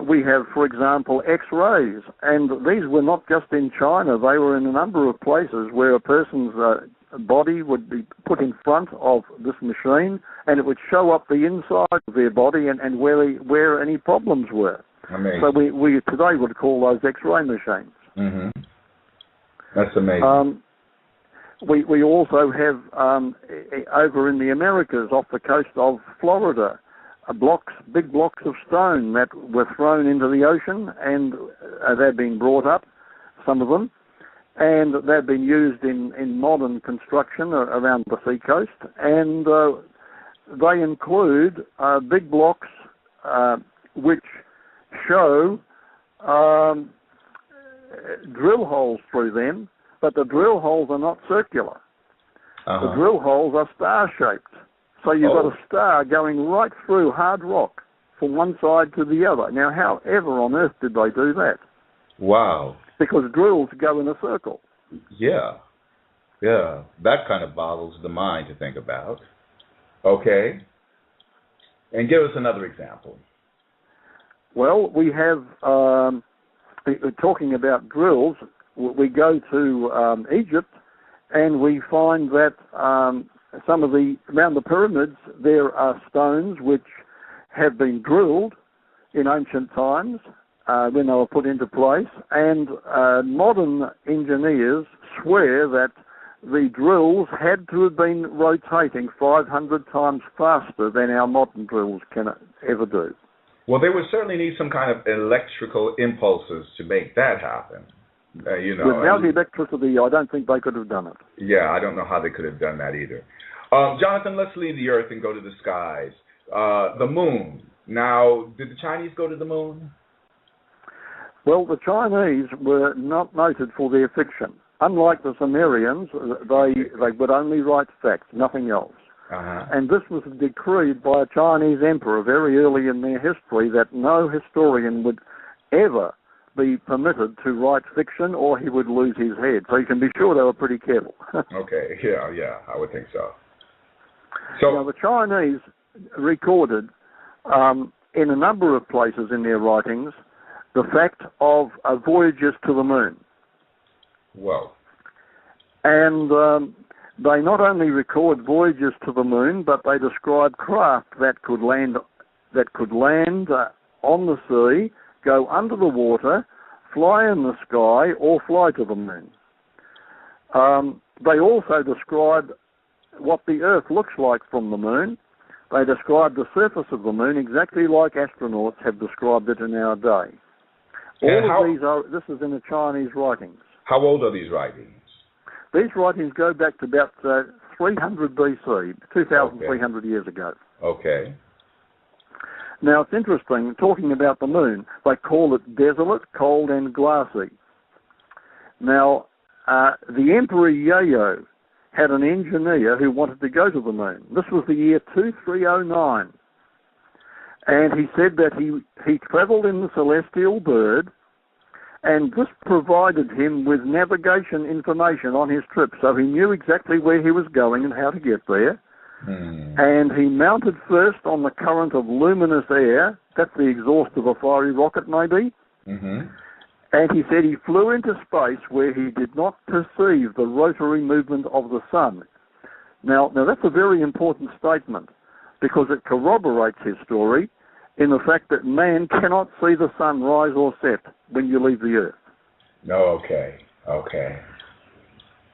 We have, for example, X-rays, and these were not just in China. They were in a number of places where a person's body would be put in front of this machine, and it would show up the inside of their body and where any problems were. Amazing. So we today would call those X-ray machines. Mm-hmm. That's amazing. We also have over in the Americas, off the coast of Florida, big blocks of stone that were thrown into the ocean, and they've been brought up, some of them, and they've been used in modern construction around the seacoast, and they include big blocks which show drill holes through them, but the drill holes are not circular. The drill holes are star-shaped. So you've got a star going right through hard rock from one side to the other. Now, however on earth did they do that? Wow. Because drills go in a circle. Yeah. That kind of boggles the mind to think about. Okay. And give us another example. Well, we have, talking about drills, we go to Egypt and we find that around the pyramids there are stones which have been drilled in ancient times when they were put into place, and modern engineers swear that the drills had to have been rotating 500 times faster than our modern drills can ever do. Well, they would certainly need some kind of electrical impulses to make that happen. Without electricity, I don't think they could have done it. Yeah, I don't know how they could have done that either. Johnathan, let's leave the Earth and go to the skies. The moon. Now, did the Chinese go to the moon? Well, the Chinese were not noted for their fiction. Unlike the Sumerians, they would only write facts, nothing else. Uh-huh. And this was decreed by a Chinese emperor very early in their history, that no historian would ever be permitted to write fiction or he would lose his head. So you can be sure they were pretty careful. Okay, yeah, I would think so. So now, the Chinese recorded in a number of places in their writings the fact of voyages to the moon. Whoa. And they not only record voyages to the moon, but they describe craft that could land on the sea, go under the water, fly in the sky, or fly to the moon. They also describe what the Earth looks like from the moon. They describe the surface of the moon exactly like astronauts have described it in our day. This is in the Chinese writings. How old are these writings? These writings go back to about 300 BC, 2,300 years ago. Okay. Now, it's interesting, talking about the moon, they call it desolate, cold, and glassy. Now, the Emperor Yayo had an engineer who wanted to go to the moon. This was the year 2309. And he said that he travelled in the celestial bird, and this provided him with navigation information on his trip, so he knew exactly where he was going and how to get there. And he mounted first on the current of luminous air. That's the exhaust of a fiery rocket, maybe. Mm-hmm. And he said he flew into space where he did not perceive the rotary movement of the sun. Now that's a very important statement, because it corroborates his story in the fact that man cannot see the sun rise or set when you leave the Earth. No, okay.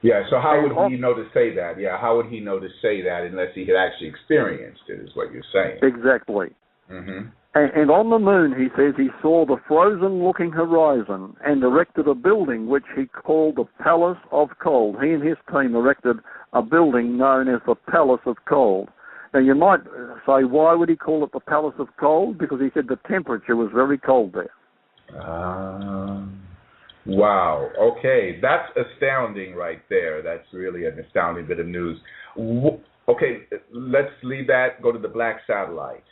Yeah, so how would he know to say that? Yeah, how would he know to say that unless he had actually experienced it, is what you're saying. Exactly. Mm-hmm. And on the moon, he says, he saw the frozen-looking horizon and erected a building which he called the Palace of Cold. He and his team erected a building known as the Palace of Cold. Now, you might say, why would he call it the Palace of Cold? Because he said the temperature was very cold there. Wow. Okay, that's astounding right there. That's really an astounding bit of news. Okay, let's leave that, go to the black satellite.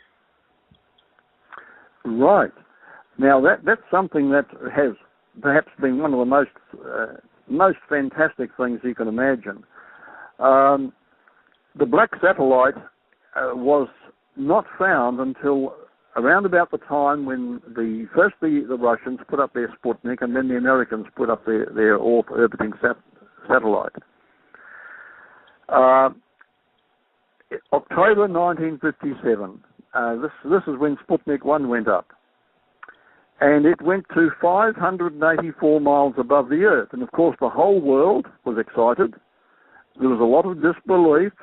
Right. Now, that's something that has perhaps been one of the most fantastic things you can imagine. The black satellite was not found until around about the time when the Russians put up their Sputnik, and then the Americans put up their orbiting satellite. October 1957. This is when Sputnik 1 went up. And it went to 584 miles above the Earth. And of course the whole world was excited. There was a lot of disbelief,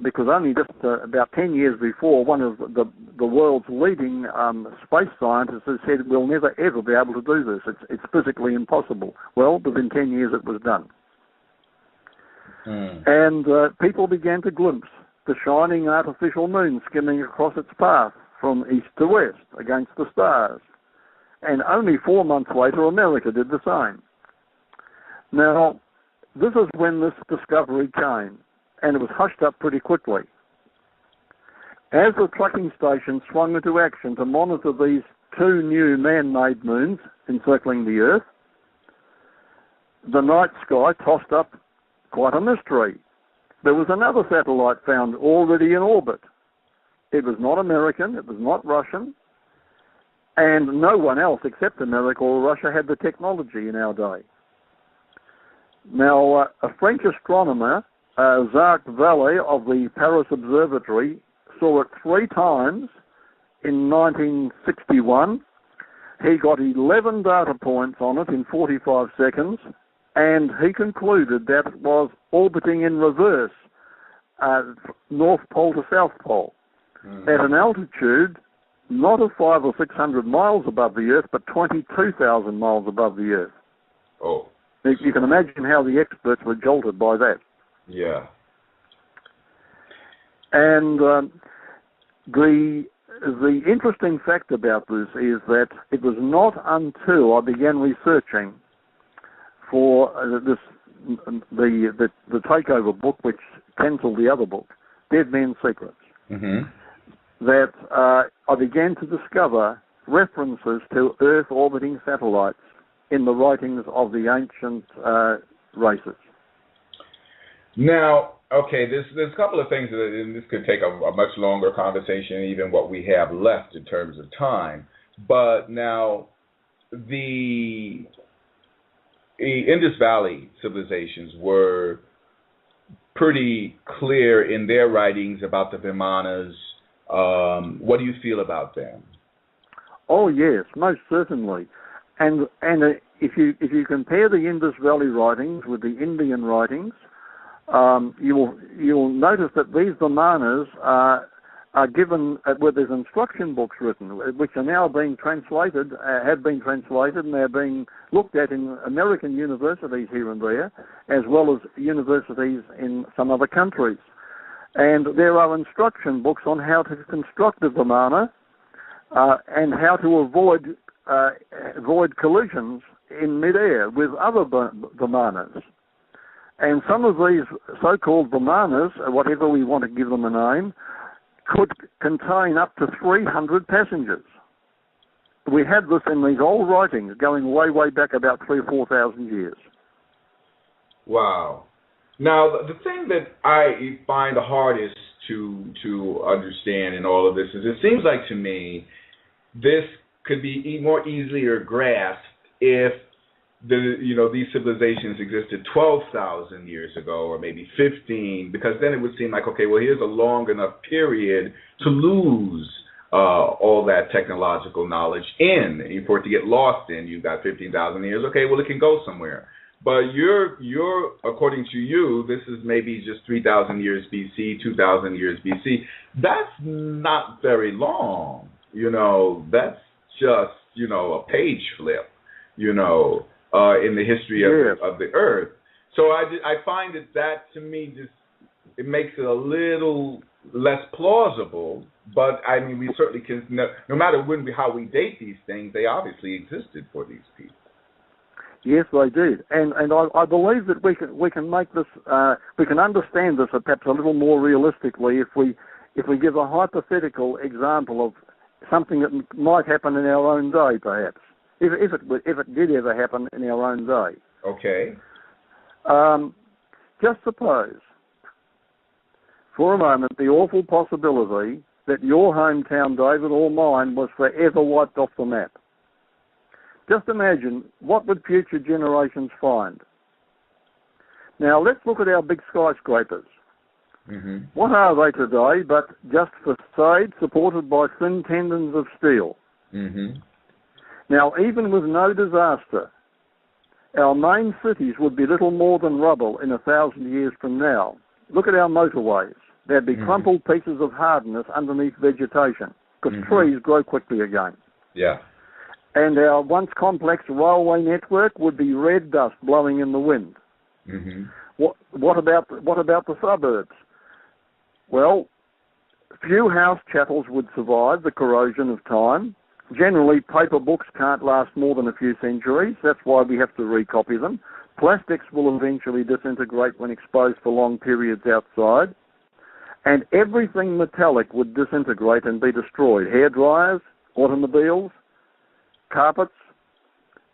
because only just about 10 years before, one of the world's leading space scientists has said, we'll never ever be able to do this. It's physically impossible. Well, within 10 years it was done. And people began to glimpse the shining artificial moon skimming across its path from east to west against the stars. And only 4 months later, America did the same. Now, this is when this discovery came, and it was hushed up pretty quickly. As the tracking station swung into action to monitor these two new man-made moons encircling the Earth, the night sky tossed up quite a mystery. There was another satellite found already in orbit. It was not American, it was not Russian, and no one else except America or Russia had the technology in our day. Now, a French astronomer, Jacques Vallée of the Paris Observatory, saw it 3 times in 1961. He got 11 data points on it in 45 seconds, and he concluded that it was orbiting in reverse, North Pole to South Pole, at an altitude not of 500 or 600 miles above the Earth, but 22,000 miles above the Earth. Oh. You can imagine how the experts were jolted by that. Yeah. And the interesting fact about this is that it was not until I began researching for the takeover book, which cancelled the other book, Dead Men's Secrets, that I began to discover references to Earth orbiting satellites in the writings of the ancient races. Now, okay, there's a couple of things, and this could take a much longer conversation, even what we have left in terms of time. But now, the Indus Valley civilizations were pretty clear in their writings about the Vimanas. What do you feel about them? Oh yes, most certainly. And if you compare the Indus Valley writings with the Indian writings, you'll notice that these Vimanas are given where there's instruction books written, which are now being translated, have been translated, and they're being looked at in American universities here and there, as well as universities in some other countries. And there are instruction books on how to construct a Vimana and how to avoid collisions in midair with other Vimanas. And some of these so-called Vimanas, whatever we want to give them a name, could contain up to 300 passengers. We had this in these old writings going way, way back about 3,000 or 4,000 years. Wow. Now, the thing that I find the hardest to understand in all of this is it seems like to me this could be more easily grasped if these civilizations existed 12,000 years ago or maybe 15, because then it would seem like, okay, well, here's a long enough period to lose all that technological knowledge in. For it to get lost in, you've got 15,000 years. Okay, well, it can go somewhere. But you're according to you, this is maybe just 3,000 years BC, 2,000 years BC. That's not very long. That's just, a page flip, in the history of the Earth. So I find that to me it makes it a little less plausible. But I mean, we certainly can, no matter how we date these things, they obviously existed for these people. Yes, they did, and I believe that we can make this we can understand this perhaps a little more realistically if we give a hypothetical example of something that might happen in our own day, perhaps if it did ever happen in our own day. Okay. Just suppose, for a moment, the awful possibility that your hometown, David, or mine was forever wiped off the map. Just imagine, what would future generations find? Now, let's look at our big skyscrapers. Mm-hmm. What are they today but just facades supported by thin tendons of steel? Mm-hmm. Now, even with no disaster, our main cities would be little more than rubble in 1,000 years from now. Look at our motorways. There'd be crumpled pieces of hardness underneath vegetation, because trees grow quickly again. Yeah. And our once complex railway network would be red dust blowing in the wind. Mm-hmm. What about the suburbs? Well, few house chattels would survive the corrosion of time. Generally, paper books can't last more than a few centuries. That's why we have to recopy them. Plastics will eventually disintegrate when exposed for long periods outside. And everything metallic would disintegrate and be destroyed. Hair dryers, automobiles, carpets,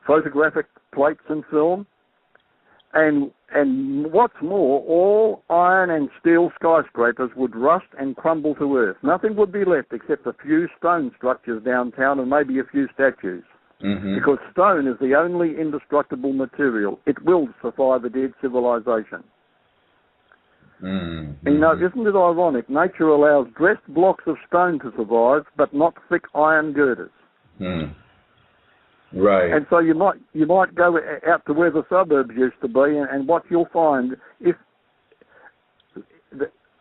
photographic plates and film, and what's more, all iron and steel skyscrapers would rust and crumble to earth. Nothing would be left except a few stone structures downtown and maybe a few statues. Mm-hmm. Because stone is the only indestructible material. It will survive a dead civilization. Mm-hmm. And isn't it ironic? Nature allows dressed blocks of stone to survive, but not thick iron girders. Mm. Right. And so you might go out to where the suburbs used to be, and what you'll find,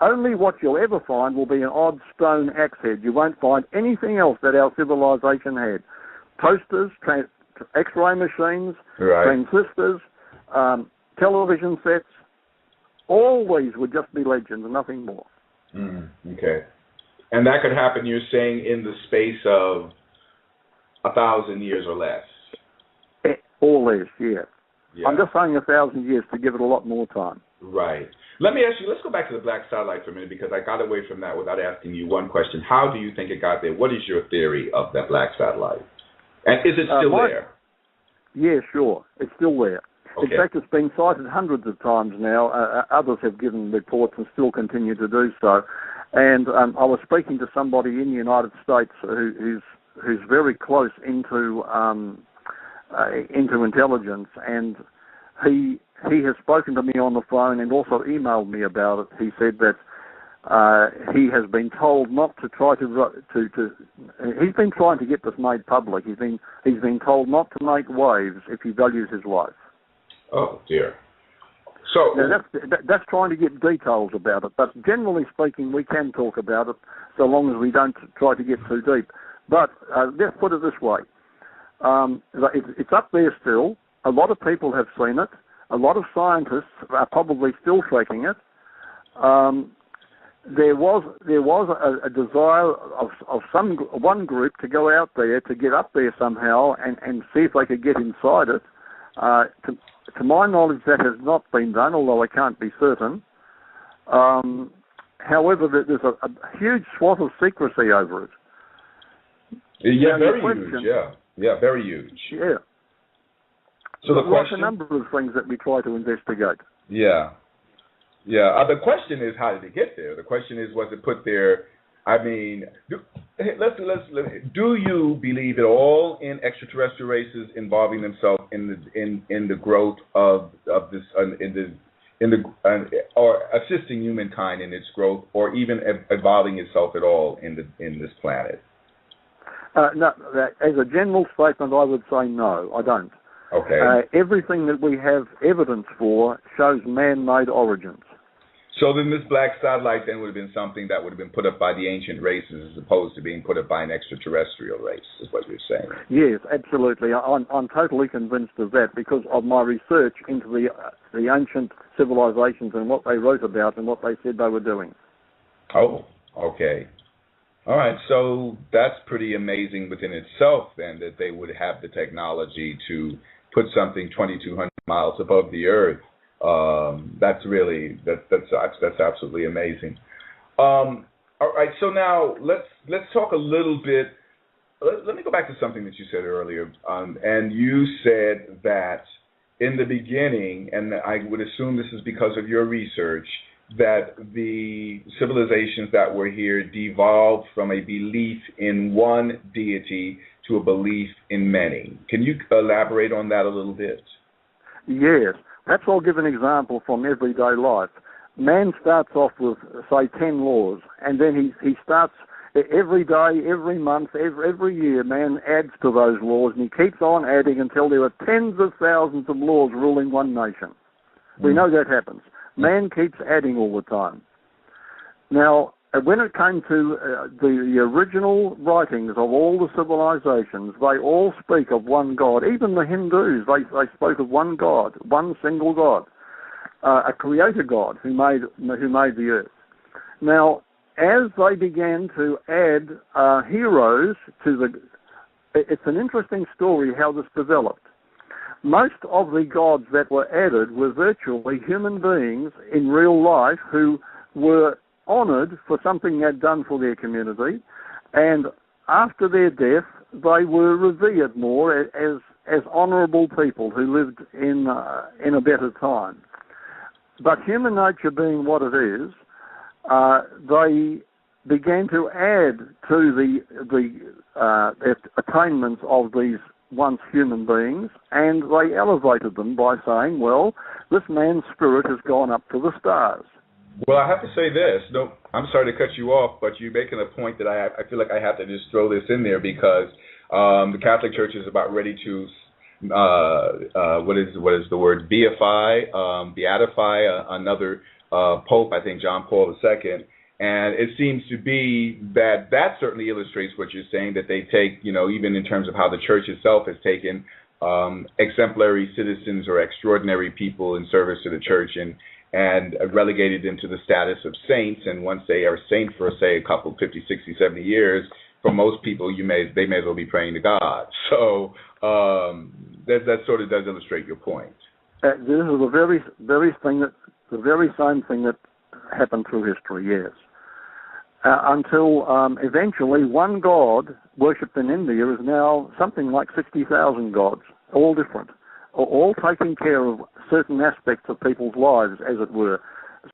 only what you'll ever find will be an odd stone axe head. You won't find anything else that our civilization had. Toasters, X-ray machines, transistors, television sets, all these would just be legends and nothing more. Okay. And that could happen, you're saying, in the space of 1,000 years or less? Or less, yeah. I'm just saying 1,000 years to give it a lot more time. Right. Let me ask you, let's go back to the black satellite for a minute, because I got away from that without asking you one question. How do you think it got there? What is your theory of that black satellite? And is it still there? Yeah, sure. It's still there. Okay. In fact, it's been cited hundreds of times now. Others have given reports and still continue to do so. And I was speaking to somebody in the United States who's very close into intelligence, and he has spoken to me on the phone and also emailed me about it. He said that he has been told not to try to he's been trying to get this made public. He's been told not to make waves if he values his life. Oh dear. So now that's trying to get details about it, but generally speaking, we can talk about it so long as we don't try to get too deep. But let's put it this way: it's up there still. A lot of people have seen it. A lot of scientists are probably still tracking it. There was a desire of one group to go out there, to get up there somehow and see if they could get inside it. To my knowledge, that has not been done, although I can't be certain. However, there's a huge swath of secrecy over it. Yeah, very huge. Yeah, very huge. Yeah. So the question, a number of things that we try to investigate. Yeah. The question is, how did it get there? The question is, was it put there? I mean, do you believe at all in extraterrestrial races involving themselves in the growth of this or assisting humankind in its growth, or even evolving itself at all in this planet? No, as a general statement, I would say no. I don't. Okay. Everything that we have evidence for shows man-made origins. So then this black satellite then would have been something that would have been put up by the ancient races as opposed to being put up by an extraterrestrial race, is what you're saying. Yes, absolutely. I'm totally convinced of that because of my research into the ancient civilizations and what they wrote about and what they said they were doing. Oh, okay. All right, so that's pretty amazing within itself then, that they would have the technology to put something 2,200 miles above the Earth. That's absolutely amazing. All right, so now let's talk a little bit. Let me go back to something that you said earlier, and you said that in the beginning, and I would assume this is because of your research, that the civilizations that were here devolved from a belief in one deity to a belief in many. Can you elaborate on that a little bit? Yes. Perhaps I'll give an example from everyday life. Man starts off with, say, 10 laws, and then he starts every day, every month, every year, man adds to those laws, and he keeps on adding until there are tens of thousands of laws ruling one nation. We know that happens. Man keeps adding all the time. Now, when it came to the original writings of all the civilizations, they all speak of one God. Even the Hindus, they spoke of one God, one single God, a creator God who made the earth. Now, as they began to add heroes to it's an interesting story how this developed. Most of the gods that were added were virtually human beings in real life who were honoured for something they'd done for their community, and after their death, they were revered more as honourable people who lived in a better time. But human nature being what it is, they began to add to the attainments of these once human beings, and they elevated them by saying, well, this man's spirit has gone up to the stars. Well, I have to say this. No, I'm sorry to cut you off, but you're making a point that I feel like I have to just throw this in there because The Catholic Church is about ready to what is the word? Beatify another Pope, I think John Paul II. And it seems to be that certainly illustrates what you're saying, that they take, even in terms of how the church itself has taken exemplary citizens or extraordinary people in service to the church and relegated them to the status of saints. And once they are saints for, say, a couple, 50, 60, 70 years, for most people, they may as well be praying to God. So that sort of does illustrate your point. This is the very same thing that happened through history, yes. Until eventually one god worshipped in India is now something like 60,000 gods, all different, all taking care of certain aspects of people's lives, as it were,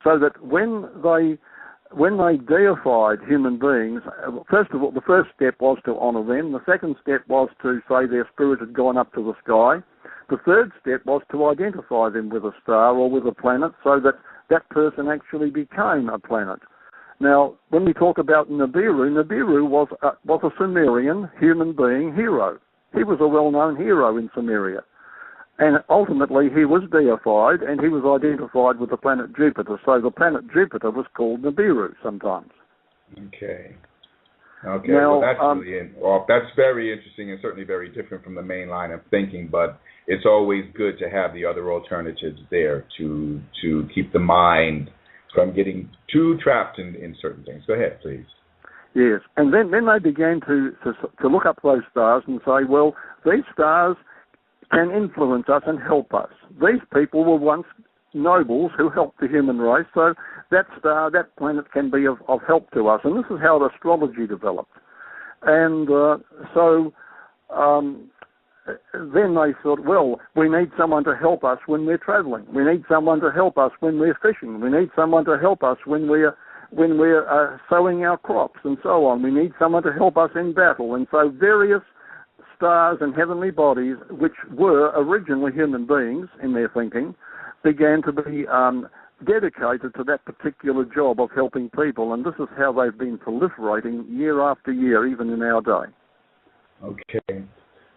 so that when they deified human beings, first of all, the first step was to honour them. The second step was to say their spirit had gone up to the sky. The third step was to identify them with a star or with a planet, so that that person actually became a planet. Now, when we talk about Nibiru was a Sumerian human being hero. He was a well-known hero in Sumeria. And ultimately, he was deified, and he was identified with the planet Jupiter. So the planet Jupiter was called Nibiru sometimes. Okay. Now, well, that's very interesting and certainly very different from the main line of thinking, but it's always good to have the other alternatives there to keep the mind from getting too trapped in certain things. Go ahead, please. Yes, and then they began to look up those stars and say, well, these stars can influence us and help us. These people were once nobles who helped the human race, so that star, that planet can be of help to us. And this is how astrology developed. And then they thought, well, we need someone to help us when we're travelling. We need someone to help us when we're fishing. We need someone to help us when we're sowing our crops and so on. We need someone to help us in battle. And so various stars and heavenly bodies, which were originally human beings in their thinking, began to be dedicated to that particular job of helping people. And this is how they've been proliferating year after year, even in our day. Okay.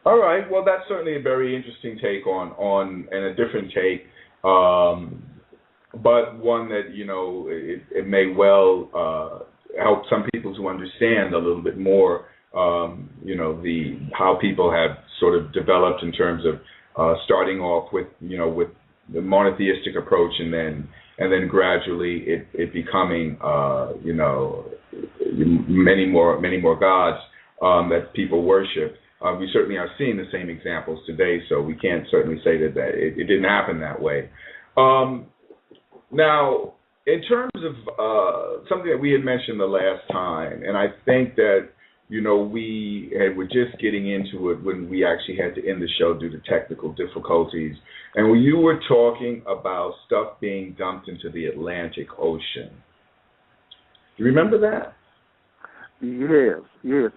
All right. Well, that's certainly a very interesting take on and a different take, but one that, it may well help some people to understand a little bit more, how people have sort of developed in terms of starting off with the monotheistic approach and then gradually it becoming, many more gods that people worship. We certainly are seeing the same examples today, so we can't certainly say that it didn't happen that way. Now, in terms of something that we had mentioned the last time, and I think that, we were just getting into it when we actually had to end the show due to technical difficulties, and when you were talking about stuff being dumped into the Atlantic Ocean. Do you remember that? Yes. You're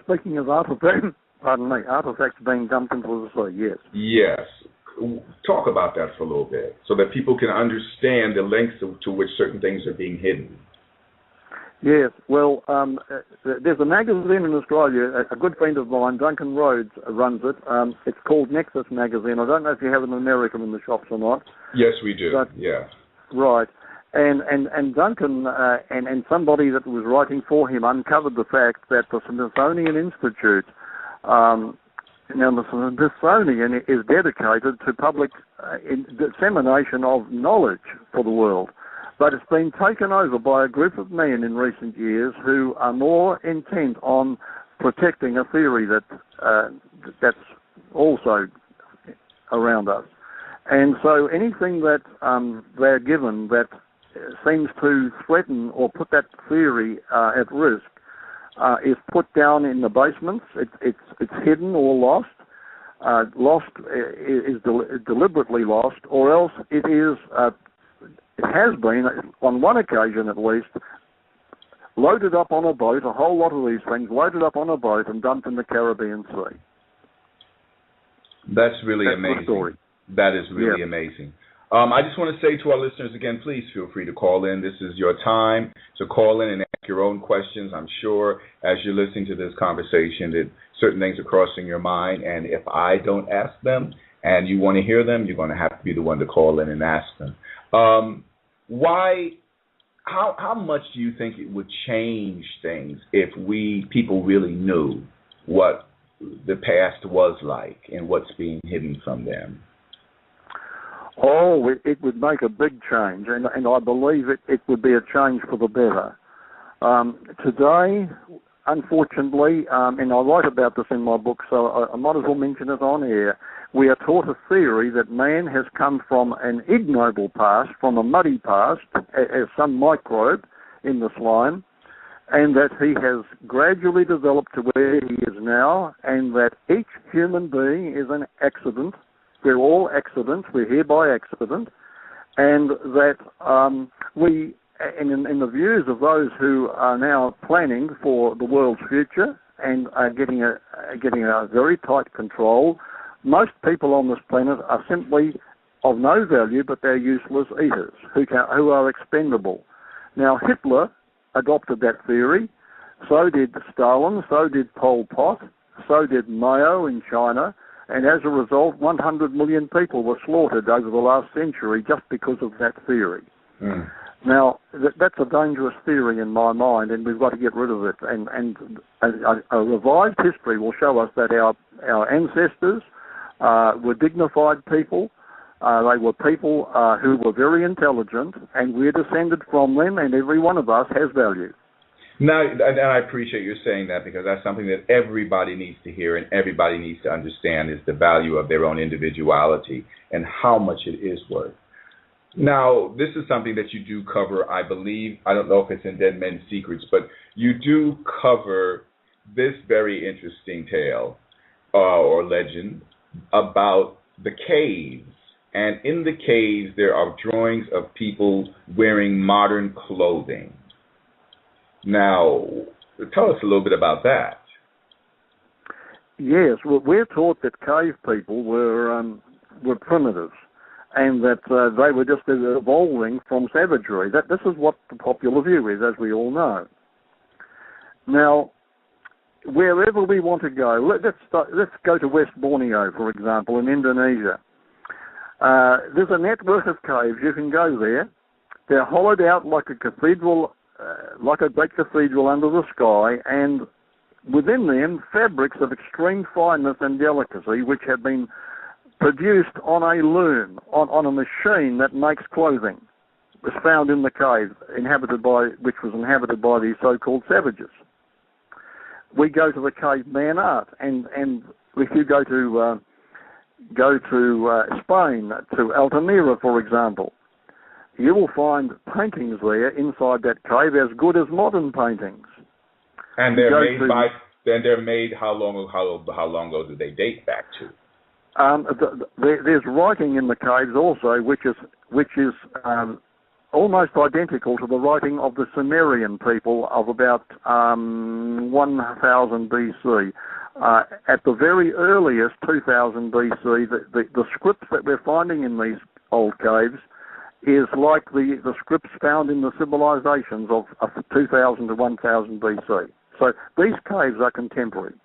speaking of artifacts being dumped into the sea, yes. Yes. Talk about that for a little bit so that people can understand the lengths to which certain things are being hidden. Yes, well, there's a magazine in Australia, a good friend of mine, Duncan Rhodes, runs it. It's called Nexus Magazine. I don't know if you have it in America in the shops or not. Yes, we do, yeah. Right. And Duncan and somebody that was writing for him uncovered the fact that the Smithsonian Institute, the Smithsonian is dedicated to public dissemination of knowledge for the world. But it's been taken over by a group of men in recent years who are more intent on protecting a theory that's also around us. And so anything that they're given that seems to threaten or put that theory at risk is put down in the basements. It's hidden or lost. Is deliberately lost, or else it is. It has been, on one occasion at least, loaded up on a boat, a whole lot of these things, loaded up on a boat and dumped in the Caribbean Sea. That's really amazing. That is really amazing. I just want to say to our listeners again, please feel free to call in. This is your time to call in and ask your own questions. I'm sure as you're listening to this conversation that certain things are crossing your mind, and if I don't ask them and you want to hear them, you're going to have to be the one to call in and ask them. How much do you think it would change things if people really knew what the past was like and what's being hidden from them? Oh, it would make a big change, and I believe it would be a change for the better. Today, unfortunately, and I write about this in my book, so I might as well mention it on air, we are taught a theory that man has come from an ignoble past, from a muddy past, as some microbe in the slime, and that he has gradually developed to where he is now, and that each human being is an accident. We're all accidents. We're here by accident, and that we, in the views of those who are now planning for the world's future and are getting a very tight control, most people on this planet are simply of no value, but they're useless eaters who are expendable. Now, Hitler adopted that theory. So did Stalin. So did Pol Pot. So did Mao in China. And as a result, 100 million people were slaughtered over the last century just because of that theory. Mm. Now, that's a dangerous theory in my mind, and we've got to get rid of it. And a revised history will show us that our ancestors were dignified people. They were people who were very intelligent, and we're descended from them, and every one of us has value. No, and I appreciate you saying that, because that's something that everybody needs to hear and everybody needs to understand, is the value of their own individuality and how much it is worth. Now, this is something that you do cover, I believe. I don't know if it's in Dead Men's Secrets, but you do cover this very interesting tale or legend about the caves. And in the caves, there are drawings of people wearing modern clothing. Now, tell us a little bit about that. Yes, well, we're taught that cave people were primitives, and that they were just evolving from savagery. This is what the popular view is, as we all know. Now, wherever we want to go, let's go to West Borneo, for example, in Indonesia. There's a network of caves. You can go there. They're hollowed out like a cathedral. Like a great cathedral under the sky, and within them fabrics of extreme fineness and delicacy, which have been produced on a loom, on a machine that makes clothing, was found in the cave, which was inhabited by these so-called savages. We go to the caveman art, and if you go to Spain, to Altamira, for example, you will find paintings there inside that cave as good as modern paintings. And they're made how long ago do they date back to? There's writing in the caves also, which is almost identical to the writing of the Sumerian people of about 1000 BC. At the very earliest, 2000 BC, the scripts that we're finding in these old caves is like the scripts found in the civilizations of 2000 to 1000 BC. So these caves are contemporary.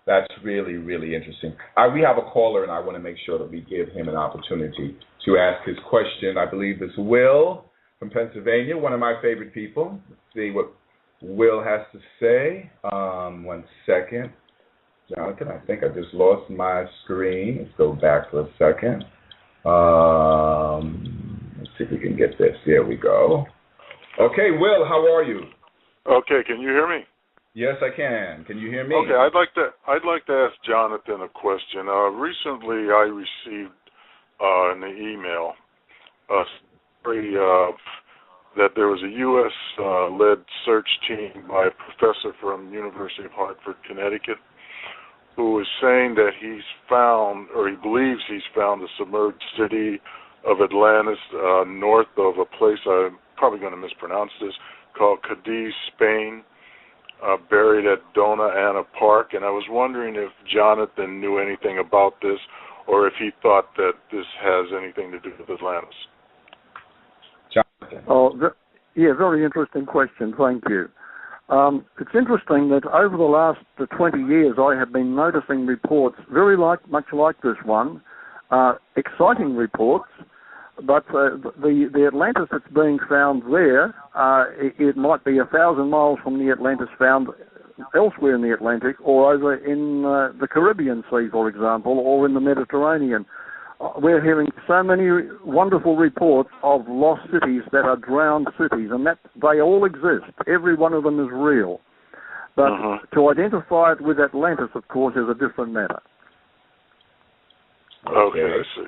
That's really, really interesting. We have a caller, and I want to make sure that we give him an opportunity to ask his question. I believe it's Will from Pennsylvania, one of my favorite people. Let's see what Will has to say. 1 second. Johnathan, I think I just lost my screen. Let's go back for a second. Let's see if we can get this. There we go. Okay, Will, how are you? Okay, can you hear me? Yes, I can. Can you hear me? Okay, I'd like to ask Johnathan a question. Recently, I received in the email that there was a U.S. led search team by a professor from University of Hartford, Connecticut, who is saying that he's found, or he believes he's found, the submerged city of Atlantis north of a place, I'm probably going to mispronounce this, called Cadiz, Spain, buried at Dona Ana Park. And I was wondering if Johnathan knew anything about this, or if he thought that this has anything to do with Atlantis. Jonathan. Yeah, very interesting question. Thank you. It's interesting that over the last 20 years, I have been noticing reports much like this one, exciting reports, but the Atlantis that's being found there, it might be 1,000 miles from the Atlantis found elsewhere in the Atlantic, or over in the Caribbean Sea, for example, or in the Mediterranean. We're hearing so many wonderful reports of lost cities that are drowned cities, and that they all exist. Every one of them is real. But to identify it with Atlantis, of course, is a different matter. Okay, I see.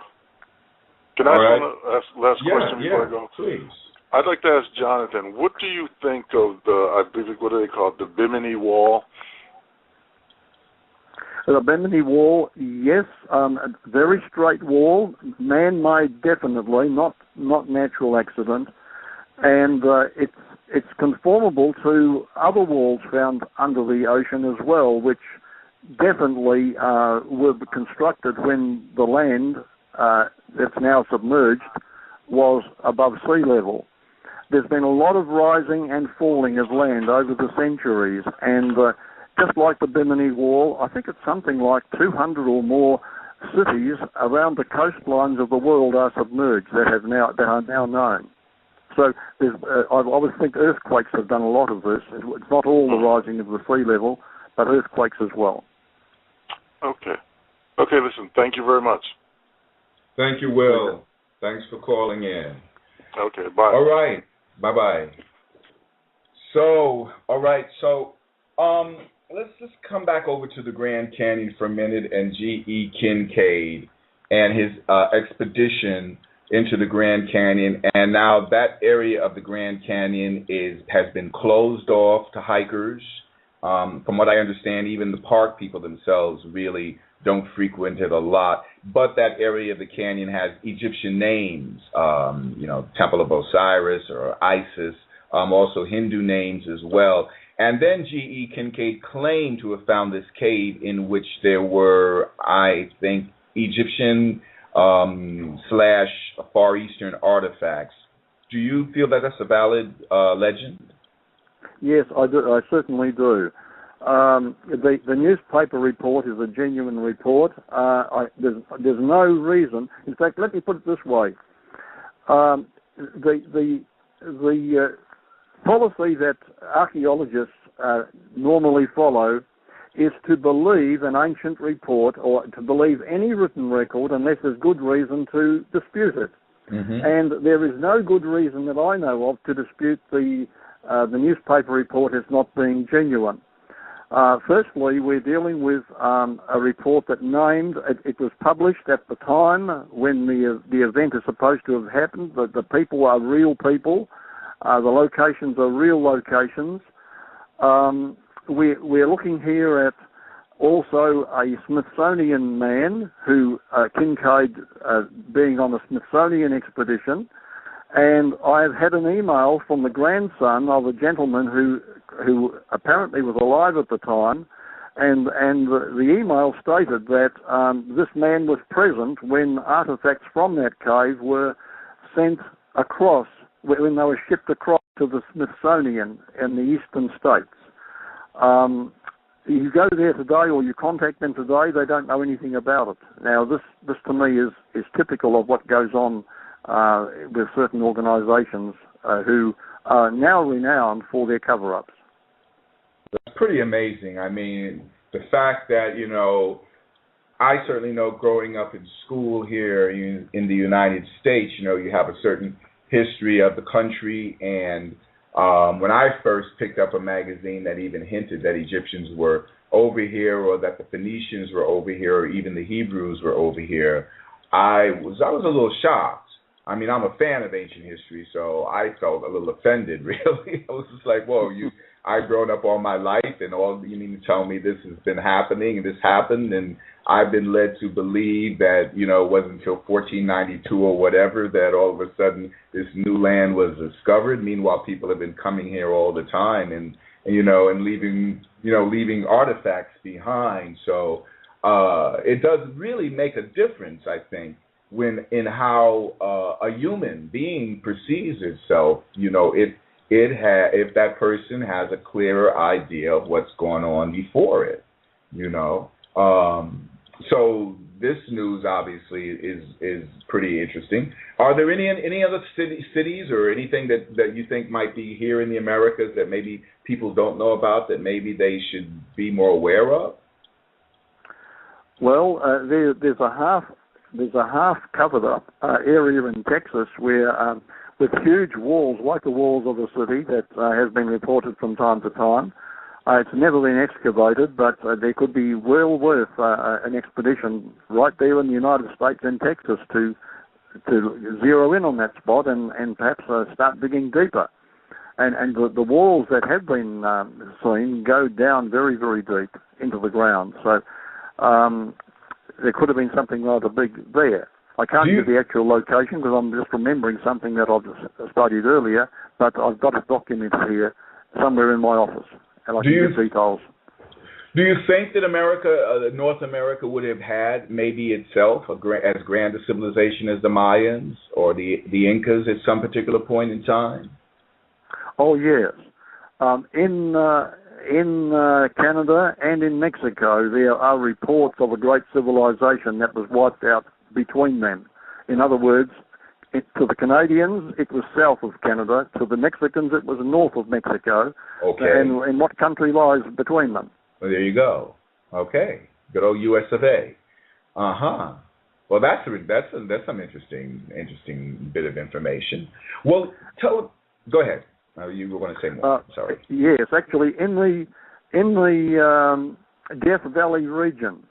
Can I ask last question before I go? Please. I'd like to ask Johnathan, what do you think of I believe, what do they call it, the Bimini Wall? The Bimini Wall, yes, very straight wall, man-made definitely, not natural accident, and it's conformable to other walls found under the ocean as well, which definitely were constructed when the land that's now submerged was above sea level. There's been a lot of rising and falling of land over the centuries, and just like the Bimini Wall, I think it's something like 200 or more cities around the coastlines of the world are submerged that are now known. So I would think earthquakes have done a lot of this. It's not all the rising of the sea level, but earthquakes as well. Okay. Okay, listen, thank you very much. Thank you, Will. Thanks for calling in. Okay, bye. All right. Bye-bye. So, all right. So, let's just come back over to the Grand Canyon for a minute and G.E. Kincaid and his expedition into the Grand Canyon. And now that area of the Grand Canyon has been closed off to hikers. From what I understand, even the park people themselves really don't frequent it a lot. But that area of the canyon has Egyptian names, Temple of Osiris or Isis, also Hindu names as well. And then G.E. Kincaid claimed to have found this cave in which there were, I think, Egyptian / Far Eastern artifacts. Do you feel that that's a valid legend? Yes, I do. I certainly do. The newspaper report is a genuine report. There's no reason. In fact, let me put it this way: the policy that archaeologists normally follow is to believe an ancient report or to believe any written record unless there's good reason to dispute it. And there is no good reason that I know of to dispute the newspaper report as not being genuine. Firstly, we're dealing with a report that named, it was published at the time when the event is supposed to have happened. The people are real people. The locations are real locations. We're looking here at also a Smithsonian man who, Kincaid, being on a Smithsonian expedition, and I've had an email from the grandson of a gentleman who apparently was alive at the time, and the email stated that this man was present when artifacts from that cave were sent across, when they were shipped across to the Smithsonian in the eastern states. You go there today or you contact them today, they don't know anything about it. Now, this to me is typical of what goes on with certain organisations who are now renowned for their cover-ups. That's pretty amazing. I mean, the fact that, I certainly know growing up in school here in the United States, you have a certain history of the country, and when I first picked up a magazine that even hinted that Egyptians were over here or that the Phoenicians were over here or even the Hebrews were over here, I was a little shocked. I mean, I'm a fan of ancient history, so I felt a little offended, really. I was just like, whoa, I've grown up all my life, and all you need to tell me this has been happening, and this happened, and I've been led to believe that, it wasn't until 1492 or whatever that all of a sudden this new land was discovered. Meanwhile, people have been coming here all the time and leaving artifacts behind. So it does really make a difference, I think, in how a human being perceives itself. If that person has a clearer idea of what's going on before it. So this news obviously is pretty interesting. Are there any other cities or anything that you think might be here in the Americas that maybe people don't know about, that maybe they should be more aware of? Well, there's a half covered up area in Texas where with huge walls like the walls of the city that has been reported from time to time. It's never been excavated, but there could be well worth an expedition right there in the United States and Texas to zero in on that spot and perhaps start digging deeper. And the walls that have been seen go down very, very deep into the ground. So there could have been something rather big there. I can't give the actual location because I'm just remembering something that I've studied earlier, but I've got it documented here somewhere in my office. And I can give details. Do you think that North America would have had maybe itself as grand a civilization as the Mayans or the Incas at some particular point in time? Oh, yes. In Canada and in Mexico, there are reports of a great civilization that was wiped out between them. In other words, to the Canadians, it was south of Canada. To the Mexicans, it was north of Mexico. Okay. And what country lies between them? Well, there you go. Okay. Good old U.S. of A. Uh-huh. Well, that's some interesting bit of information. Well, go ahead. You were going to say more. Sorry. Yes, actually, in the Death Valley region,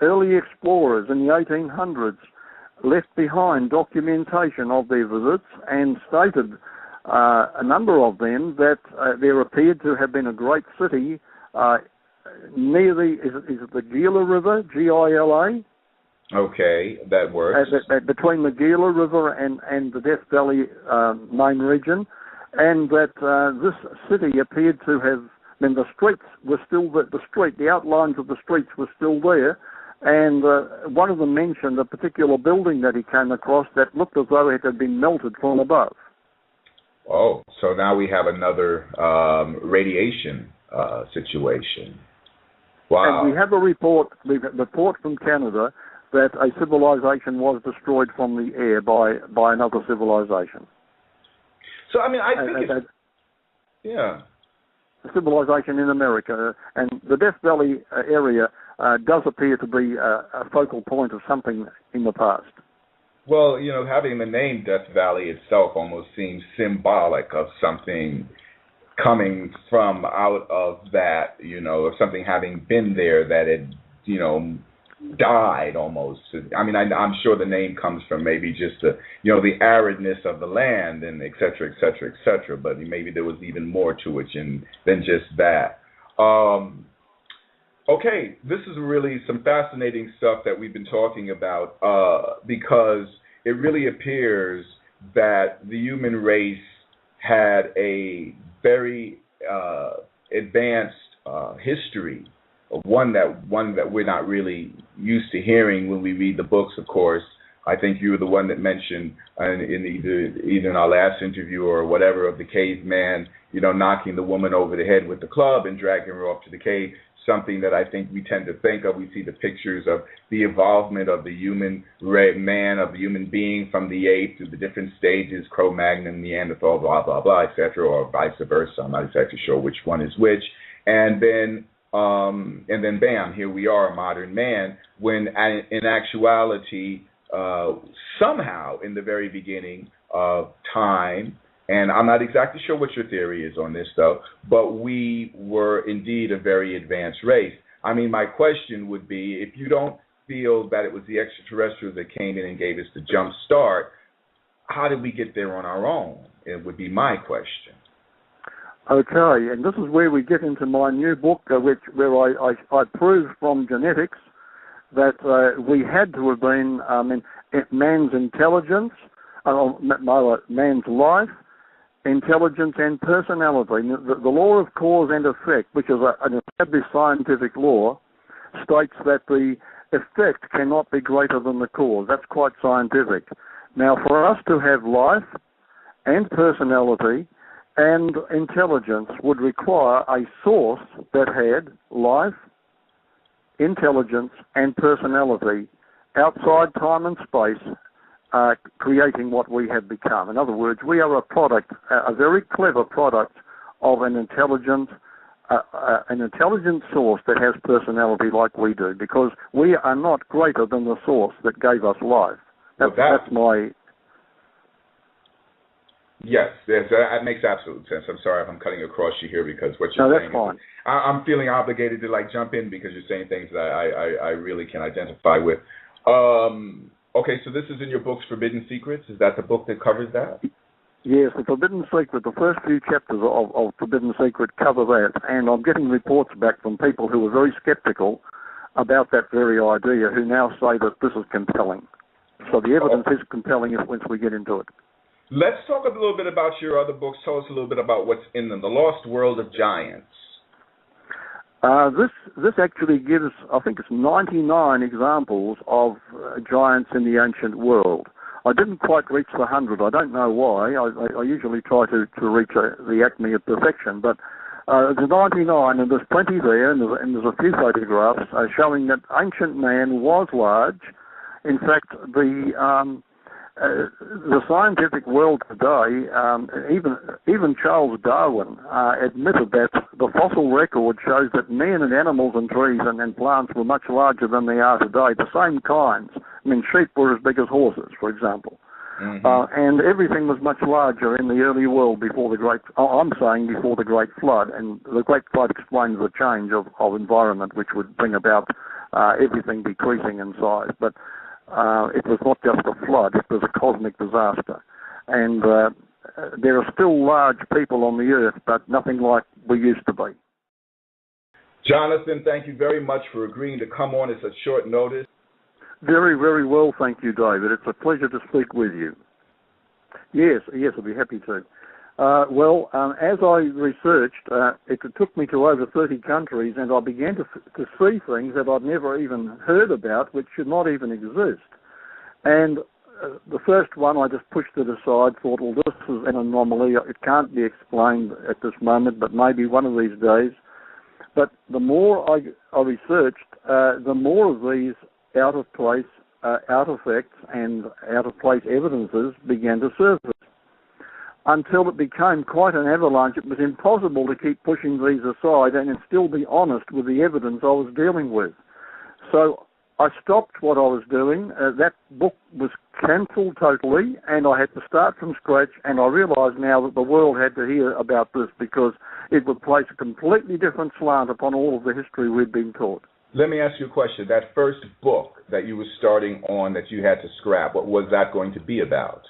early explorers in the 1800s left behind documentation of their visits and stated, a number of them, that there appeared to have been a great city near is it the Gila River, Gila? Okay, that works. Between the Gila River and the Death Valley main region, and that this city appeared to have, the streets were still, the outlines of the streets were still there, and one of them mentioned a particular building that he came across that looked as though it had been melted from above. Oh, so now we have another radiation situation. Wow. And we have a report from Canada that a civilization was destroyed from the air by another civilization. So, I think yeah. A civilization in America. And the Death Valley area does appear to be a focal point of something in the past. Well, having the name Death Valley itself almost seems symbolic of something coming from out of that, of something having been there that had, died almost. I'm sure the name comes from maybe just the aridness of the land and et cetera, et cetera, et cetera. But maybe there was even more to it than just that. Okay, this is really some fascinating stuff that we've been talking about because it really appears that the human race had a very advanced history, one that we're not really used to hearing when we read the books, of course. I think you were the one that mentioned in either in our last interview or whatever of the caveman, knocking the woman over the head with the club and dragging her off to the cave. Something that I think we tend to think of. We see the pictures of the involvement of the human man, of the human being from the ape through the different stages, Cro-Magnon, Neanderthal, blah, blah, blah, et cetera, or vice versa. I'm not exactly sure which one is which. And then bam, here we are, a modern man, when in actuality, somehow in the very beginning of time, and I'm not exactly sure what your theory is on this, though, but we were indeed a very advanced race. My question would be, if you don't feel that it was the extraterrestrials that came in and gave us the jump start, how did we get there on our own? It would be my question. Okay, and this is where we get into my new book, where I prove from genetics that we had to have been man's intelligence, man's life, intelligence and personality. The law of cause and effect, which is an established scientific law, states that the effect cannot be greater than the cause. That's quite scientific. Now, for us to have life and personality and intelligence would require a source that had life, intelligence, and personality outside time and space, creating what we have become. In other words, we are a product, a very clever product of an intelligent source that has personality like we do, because we are not greater than the source that gave us life. That's my... Yes, that makes absolute sense. I'm sorry if I'm cutting across you here, because what you're saying... No, that's fine. I'm feeling obligated to jump in because you're saying things that I really can identify with. Okay, so this is in your book's Forbidden Secrets? Is that the book that covers that? Yes, the Forbidden Secret, the first few chapters of Forbidden Secret cover that, and I'm getting reports back from people who were very sceptical about that very idea, who now say that this is compelling. So the evidence is compelling once we get into it. Let's talk a little bit about your other books. Tell us a little bit about what's in them. The Lost World of Giants. This actually gives, I think it's 99 examples of giants in the ancient world. I didn't quite reach the 100. I don't know why. I usually try to reach the acme of perfection, but there's 99, and there's plenty there, and there's a few photographs showing that ancient man was large. In fact, the scientific world today, even Charles Darwin admitted that the fossil record shows that men and animals and trees and plants were much larger than they are today, the same kinds. I mean, sheep were as big as horses, for example. Mm-hmm. And everything was much larger in the early world before the Great Flood, and the Great Flood explains the change of environment, which would bring about everything decreasing in size. But it was not just a flood, it was a cosmic disaster. And there are still large people on the earth, but nothing like we used to be. Johnathan, thank you very much for agreeing to come on at such short notice. Very, very well, thank you, David. It's a pleasure to speak with you. Yes, I'll be happy to. As I researched, it took me to over 30 countries, and I began to see things that I'd never even heard about, which should not even exist. And the first one, I just pushed it aside, thought, well, this is an anomaly. It can't be explained at this moment, but maybe one of these days. But the more I researched, the more of these out-of-place artifacts and out-of-place evidences began to surface, until it became quite an avalanche. It was impossible to keep pushing these aside and still be honest with the evidence I was dealing with. So I stopped what I was doing. That book was cancelled totally, and I had to start from scratch, and I realised now that the world had to hear about this, because it would place a completely different slant upon all of the history we'd been taught. Let me ask you a question. That first book that you were starting on that you had to scrap, what was that going to be about?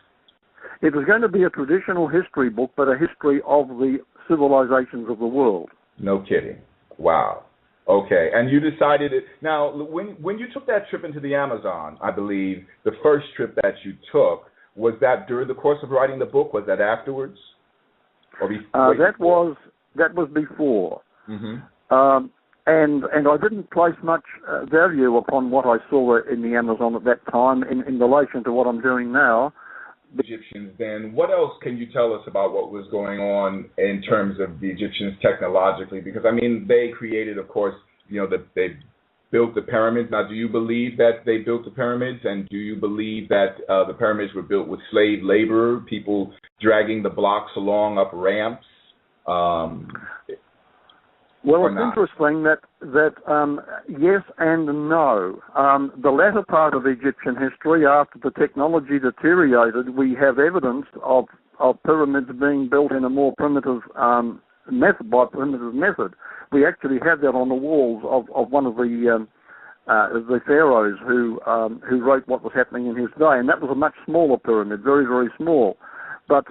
It was going to be a traditional history book, but a history of the civilizations of the world. No kidding. Wow. Okay. And you decided it. Now, when you took that trip into the Amazon, I believe, the first trip that you took, was that during the course of writing the book? Was that afterwards? Or that was before. Mm-hmm. And I didn't place much value upon what I saw in the Amazon at that time in relation to what I'm doing now. Egyptians, then what else can you tell us about what was going on in terms of the Egyptians technologically? Because, I mean, they created, of course, they built the pyramids. Now, do you believe that they built the pyramids, and do you believe that the pyramids were built with slave labor, people dragging the blocks along up ramps? Well, it's interesting that yes and no. The latter part of Egyptian history, after the technology deteriorated, we have evidence of pyramids being built in a more primitive method. We actually have that on the walls of one of the pharaohs who wrote what was happening in his day, and that was a much smaller pyramid, very, very small. But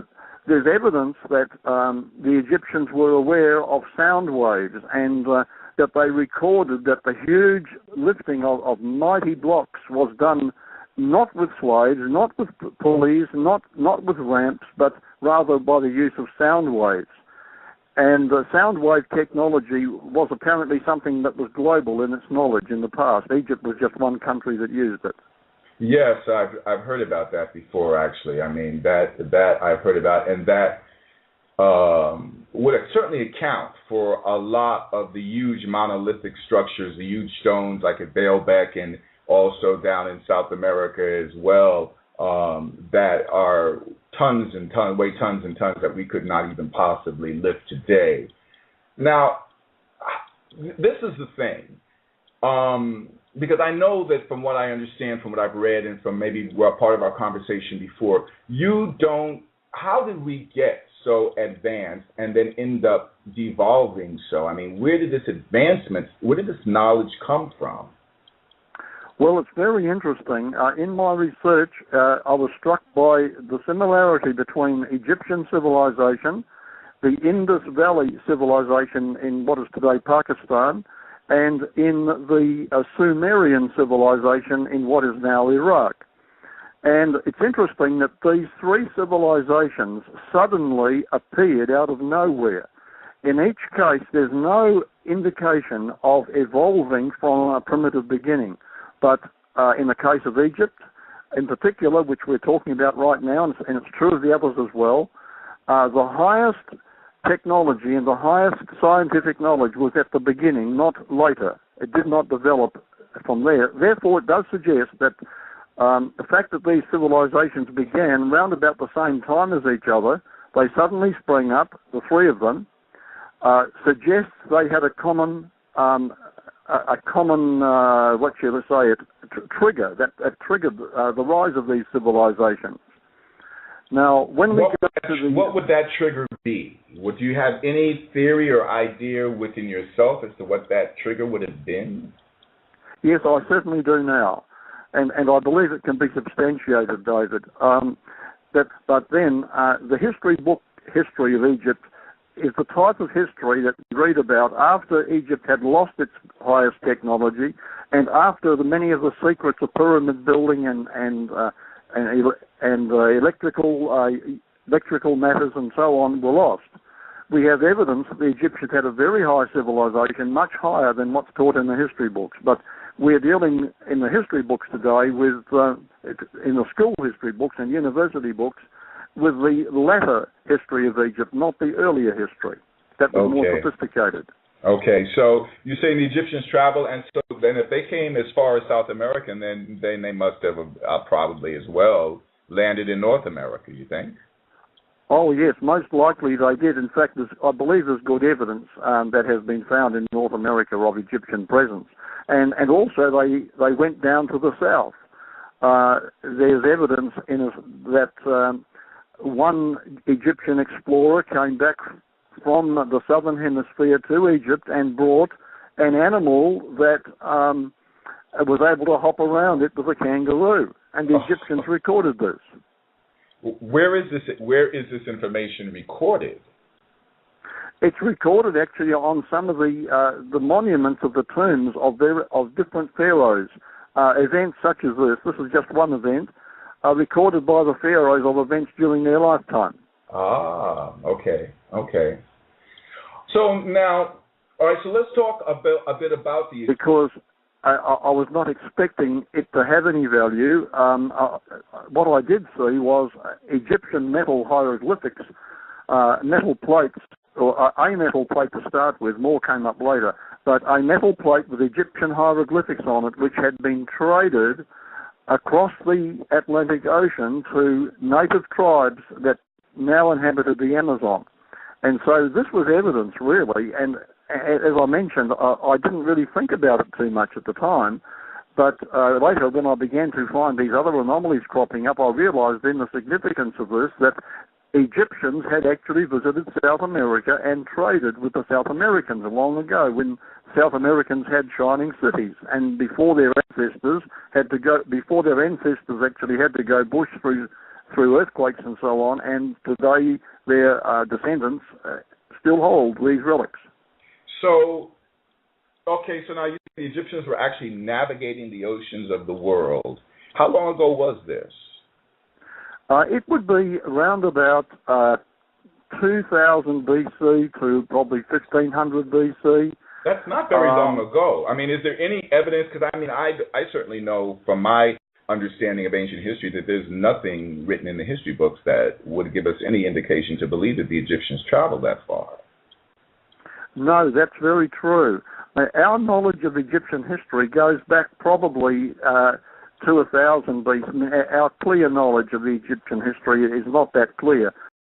there's evidence that the Egyptians were aware of sound waves, and that they recorded that the huge lifting of mighty blocks was done not with slaves, not with pulleys, not with ramps, but rather by the use of sound waves. And sound wave technology was apparently something that was global in its knowledge in the past. Egypt was just one country that used it. Yes, I've heard about that before. Actually, I mean that I've heard about, and that would certainly account for a lot of the huge monolithic structures, the huge stones like at Baalbek and also down in South America as well, that are tons and tons, weigh tons and tons that we could not even possibly lift today. Now, this is the thing, because I know that from what I understand, from what I've read, and from maybe part of our conversation before, how did we get so advanced and then end up devolving so? I mean, where did this knowledge come from? Well, it's very interesting. In my research, I was struck by the similarity between Egyptian civilization, the Indus Valley civilization in what is today Pakistan, and in the Sumerian civilization in what is now Iraq. And it's interesting that these three civilizations suddenly appeared out of nowhere. In each case, there's no indication of evolving from a primitive beginning. But in the case of Egypt, in particular, which we're talking about right now, and it's true of the others as well, the highest technology and the highest scientific knowledge was at the beginning, not later. It did not develop from there. Therefore, it does suggest that the fact that these civilizations began round about the same time as each other, they suddenly sprang up, the three of them, suggests they had a common what shall I say, trigger that triggered the rise of these civilizations. Now, when what would that trigger be? Would you have any theory or idea within yourself as to what that trigger would have been? Yes, I certainly do now, and I believe it can be substantiated, David. But then the history of Egypt is the type of history that we read about after Egypt had lost its highest technology and after many of the secrets of pyramid building and electrical matters and so on were lost. We have evidence that the Egyptians had a very high civilization, much higher than what's taught in the history books. But we're dealing in the history books today with, in the school history books and university books, with the latter history of Egypt, not the earlier history. That was more sophisticated. Okay, so you're saying the Egyptians traveled, and so then if they came as far as South America, then they must have probably as well landed in North America, you think? Oh, yes, most likely they did. In fact, I believe there's good evidence that has been found in North America of Egyptian presence. And also they went down to the south. There's evidence that one Egyptian explorer came back from the southern hemisphere to Egypt and brought an animal that was able to hop around. It was a kangaroo, and the Egyptians recorded this. Where is this information recorded? It's recorded actually on some of the monuments of the tombs of different pharaohs. Events such as this is just one event, recorded by the pharaohs of events during their lifetime. Ah, okay. So now, all right, so let's talk a bit about these. Because I was not expecting it to have any value. What I did see was Egyptian metal hieroglyphics, metal plates, or a metal plate to start with, more came up later, but a metal plate with Egyptian hieroglyphics on it, which had been traded across the Atlantic Ocean to native tribes that now inhabited the Amazon. And so this was evidence, really, and as I mentioned, I didn't really think about it too much at the time, but later when I began to find these other anomalies cropping up, I realized then the significance of this, that Egyptians had actually visited South America and traded with the South Americans long ago, when South Americans had shining cities, and before their ancestors actually had to go bush through earthquakes and so on, and today their descendants still hold these relics. So now you think the Egyptians were actually navigating the oceans of the world. How long ago was this? It would be around about 2000 BC to probably 1500 BC. That's not very long ago. I mean, is there any evidence? Because I mean, I certainly know from my understanding of ancient history that there's nothing written in the history books that would give us any indication to believe that the Egyptians traveled that far. No, that's very true. Our knowledge of Egyptian history goes back probably to 1000 BC. Our clear knowledge of the Egyptian history is not that clear.